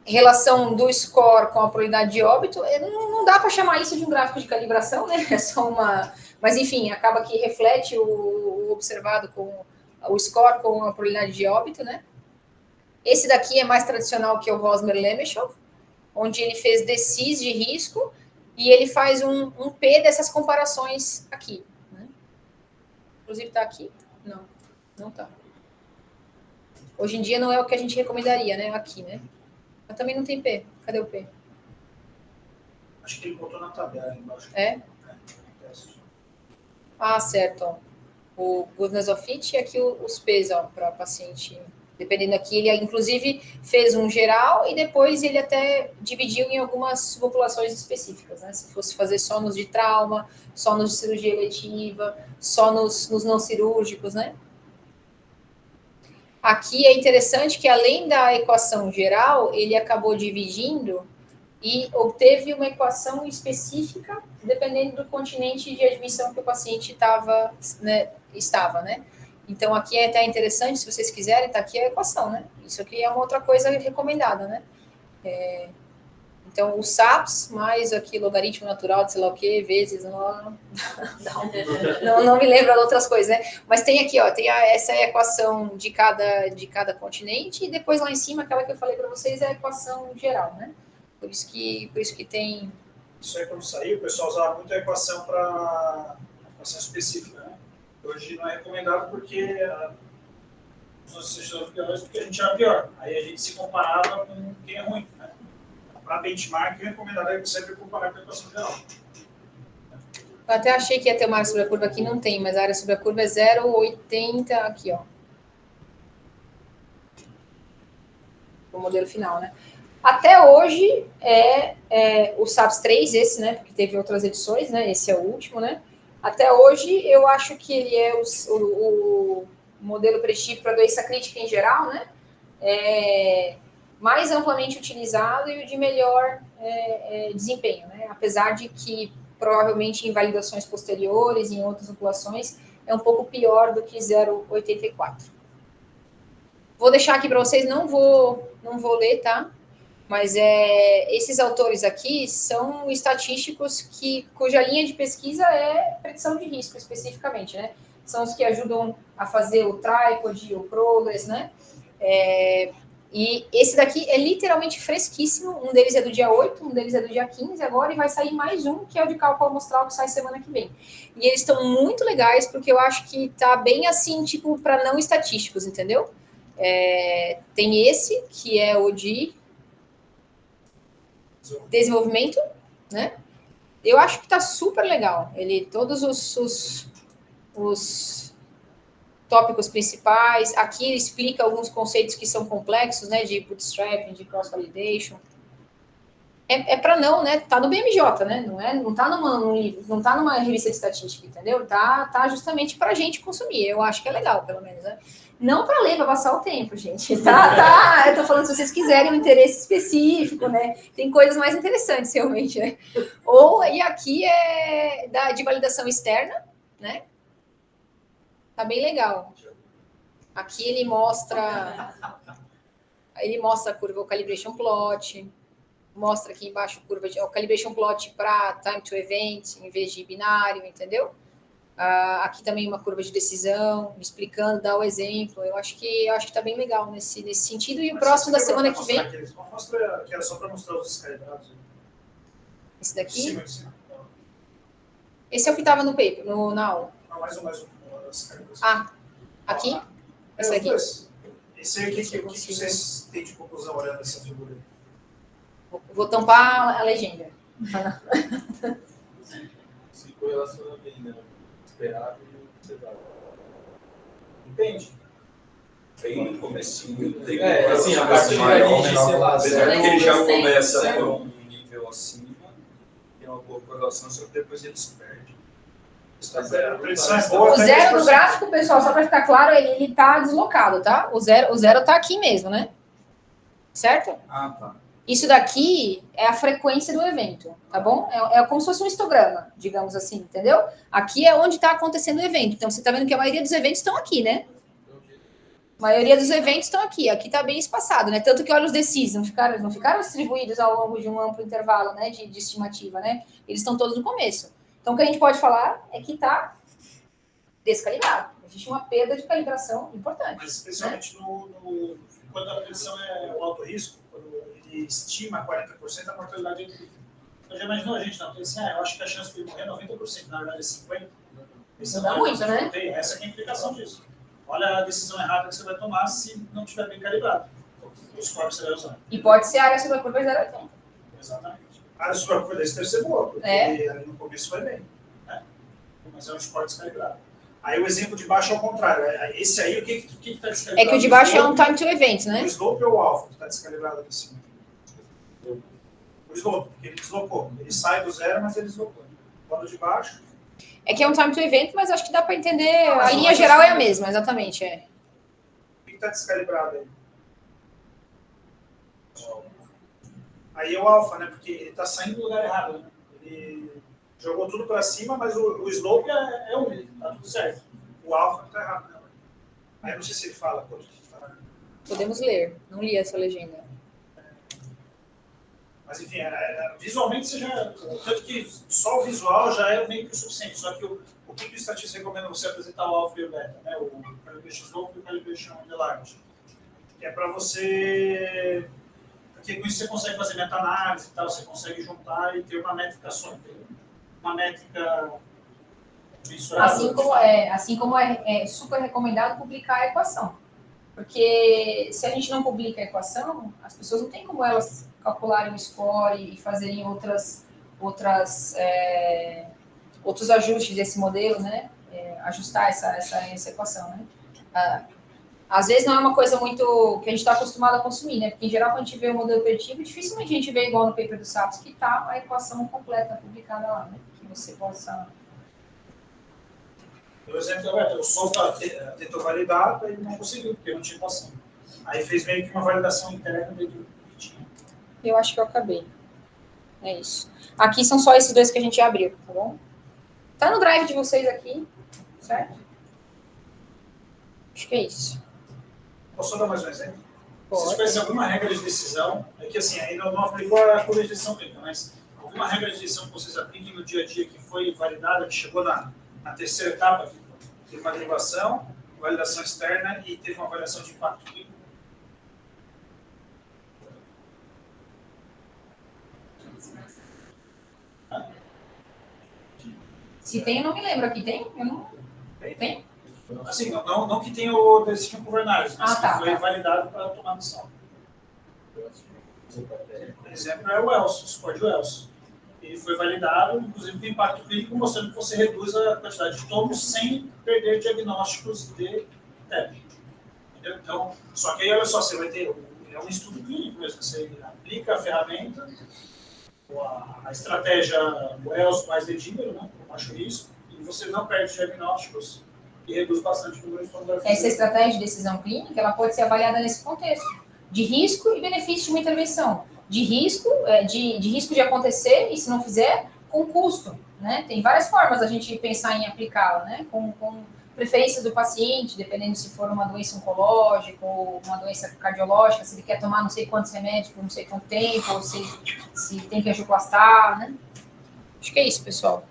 Relação do score com a probabilidade de óbito, não dá para chamar isso de um gráfico de calibração, né? É só uma... Mas, enfim, acaba que reflete o observado com o score com a probabilidade de óbito, né? Esse daqui é mais tradicional que o Rosmer-Lemeshoff, onde ele fez DCIS de risco e ele faz um P dessas comparações aqui. Né? Inclusive, está aqui? Não está. Hoje em dia não é o que a gente recomendaria, né? Aqui, né? Mas também não tem P. Cadê o P? Acho que ele botou na tabela aí embaixo. Certo. Ó. O Goodness of Fit e aqui os P's para paciente. Dependendo aqui, ele inclusive fez um geral e depois ele até dividiu em algumas populações específicas, né? Se fosse fazer só nos de trauma, só nos de cirurgia eletiva, só nos não cirúrgicos, né? Aqui é interessante que, além da equação geral, ele acabou dividindo e obteve uma equação específica dependendo do continente de admissão que o paciente estava, né? Então, aqui é até interessante, se vocês quiserem, tá aqui a equação, né? Isso aqui é uma outra coisa recomendada, né? Então, o SAPS mais aqui logaritmo natural de sei lá o quê, vezes, não me lembro de outras coisas, né? Mas tem aqui, ó, tem essa equação de cada continente e depois lá em cima, aquela que eu falei para vocês, é a equação geral, né? Por isso que tem... Isso aí, quando saiu, o pessoal usava muito a equação para equação específica, né? Hoje não é recomendado porque porque a gente era pior. Aí a gente se comparava com quem é ruim, né? Para benchmark, o recomendado é sempre comparar com a equação geral. Eu até achei que ia ter uma área sobre a curva aqui, não tem, mas a área sobre a curva é 0,80 aqui, ó. o modelo final, né? Até hoje o SAPS 3, esse, né? Porque teve outras edições, né? Esse é o último, né? Até hoje, eu acho que ele é o modelo preditivo para doença crítica em geral, né? Mais amplamente utilizado e o de melhor desempenho, né? Apesar de que provavelmente em validações posteriores, em outras populações, é um pouco pior do que 0,84. Vou deixar aqui para vocês, não vou ler, tá? Mas esses autores aqui são estatísticos cuja linha de pesquisa é predição de risco, especificamente, né? São os que ajudam a fazer o tripod, o progress, né? E esse daqui é literalmente fresquíssimo. Um deles é do dia 8, um deles é do dia 15 agora, e vai sair mais um, que é o de cálculo amostral, que sai semana que vem. E eles estão muito legais, porque eu acho que tá bem assim, tipo, para não estatísticos, entendeu? Tem esse, que é o de desenvolvimento, né? Eu acho que tá super legal. Todos os tópicos principais. Aqui ele explica alguns conceitos que são complexos, né? De bootstrapping, de cross-validation. Para não, né? Tá no BMJ, né? Não tá num livro, não tá numa revista de estatística, entendeu? Tá justamente para a gente consumir. Eu acho que é legal, pelo menos, né? Não para ler, para passar o tempo, gente. Tá. Eu tô falando se vocês quiserem um interesse específico, né? Tem coisas mais interessantes, realmente, né? E aqui de validação externa, né? Tá bem legal. Aqui ele mostra a curva, o calibration plot, mostra aqui embaixo o calibration plot para time to event, em vez de binário, entendeu? Aqui também uma curva de decisão, explicando, dá o exemplo. Eu acho que tá bem legal nesse sentido. E o próximo da semana que vem. Mostra que era só para mostrar os descalibrados. Esse daqui? Sim. Esse é o que estava no paper, na aula. Não, mais um. Aqui? Esse aqui? Esse aí, o que vocês têm de conclusão olhando essa figura aí? Vou tampar a legenda. Se correlaciona bem, né? Esperado e observado. Entende? Bem no comecinho. Assim, a partir daí, sei lá, apesar de que ele já começa por um nível acima, tem uma boa correlação, só que depois ele se perde. A predição é boa. O zero do gráfico, pessoal, só para ficar claro, ele tá deslocado, tá? O zero tá aqui mesmo, né? Certo? Tá. Isso daqui é a frequência do evento, tá bom? É como se fosse um histograma, digamos assim, entendeu? Aqui é onde está acontecendo o evento. Então, você está vendo que a maioria dos eventos estão aqui, né? A maioria dos eventos estão aqui. Aqui está bem espaçado, né? Tanto que, olha, os DCs não ficaram distribuídos ao longo de um amplo intervalo, né? De estimativa, né? Eles estão todos no começo. Então, o que a gente pode falar é que está descalibrado. Existe uma perda de calibração importante. Mas, especialmente quando a predição é o alto risco, quando ele estima 40%, a mortalidade é incrível. Então, já imaginou a gente não pensar, eu acho que a chance de ele morrer é 90%, na verdade é 50%. Isso dá muito, né? Essa é a implicação disso. Olha a decisão errada que você vai tomar se não estiver bem calibrado. Os corpos você vai usar. E pode ser a área sobre a curva 0,80. Exatamente. A área sobre a curva desse deve ser boa, porque ali no começo vai bem. Né? Mas é um esporte descalibrado. Aí o exemplo de baixo é o contrário. Esse aí, o que está descalibrado? É que o de baixo é um time to event, né? O slope ou o alfa que está descalibrado ali em cima? O slope, porque ele deslocou. Ele sai do zero, mas ele deslocou. Quando o de baixo... É que é um time to event, mas acho que dá para entender. A linha geral é a mesma, exatamente. O que está descalibrado aí? Aí é o alfa, né? Porque ele está saindo do lugar errado. Né? Ele jogou tudo para cima, mas o slope é um, está tudo certo. O alfa está errado. Né? Aí não sei se ele fala quanto que está. Podemos ler. Não li essa legenda. Mas, enfim, visualmente você já... Tanto que só o visual já é meio que o suficiente. Só que o que o estatístico recomenda você apresentar o alfa e o beta, né? O calibration slope e o calibration enlarge. Que é para você... Porque com isso você consegue fazer meta-análise e tal, você consegue juntar e ter uma métrica só, entendeu? Uma métrica mensurável. Assim como é super recomendado publicar a equação. Porque se a gente não publica a equação, as pessoas não têm como elas calcularem o score e fazerem outros ajustes desse modelo, né? Ajustar essa equação, né? Às vezes não é uma coisa muito que a gente está acostumado a consumir, né? Porque, em geral, quando a gente vê o modelo preditivo, dificilmente a gente vê igual no paper do SAPS, que está a equação completa publicada lá, né? Que você possa... Por exemplo, o Souza tentou validar, ele não conseguiu, porque não tinha equação. Aí fez meio que uma validação interna dentro do que tinha. Eu acho que eu acabei. É isso. Aqui são só esses dois que a gente abriu, tá bom? Tá no drive de vocês aqui, certo? Acho que é isso. Posso só dar mais um exemplo? Pode. Vocês conhecem alguma regra de decisão? É que assim, ainda não aplicou a curva de decisão clínica, mas alguma regra de decisão que vocês apliquem no dia a dia que foi validada, que chegou na terceira etapa, que teve uma derivação, validação externa e teve uma avaliação de impacto clínico? Se tem, eu não me lembro. Aqui tem? Eu não... Tem? Assim, não que tenha o decision governance, mas Ah, tá, que foi tá. validado para tomar decisão. Por exemplo, é o ELSO, o score de ELSO. Ele foi validado, inclusive com impacto clínico, mostrando que você reduz a quantidade de tomos sem perder diagnósticos de TEP. Entendeu? Então, só que aí, olha só, você vai ter é um estudo clínico mesmo, você aplica a ferramenta, a estratégia do ELSO mais dedímero, né, com baixo risco, e você não perde diagnósticos e reduz bastante o número de tomografias. Essa estratégia de decisão clínica, ela pode ser avaliada nesse contexto, de risco e benefício de uma intervenção. De risco, de risco de acontecer, e se não fizer, com custo, né? Tem várias formas da gente pensar em aplicá-la, né? Com preferências do paciente, dependendo se for uma doença oncológica ou uma doença cardiológica, se ele quer tomar não sei quantos remédios por não sei quanto tempo, ou se tem que angioplastar, né? Acho que é isso, pessoal.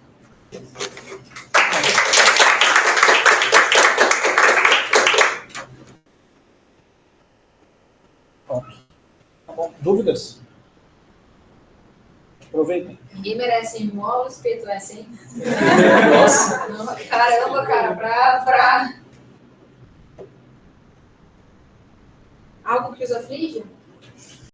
Tá bom. Dúvidas? Aproveitem. Ninguém merece mó respeito essa, hein? Nossa. Caramba, cara, pra... Algo que os aflige?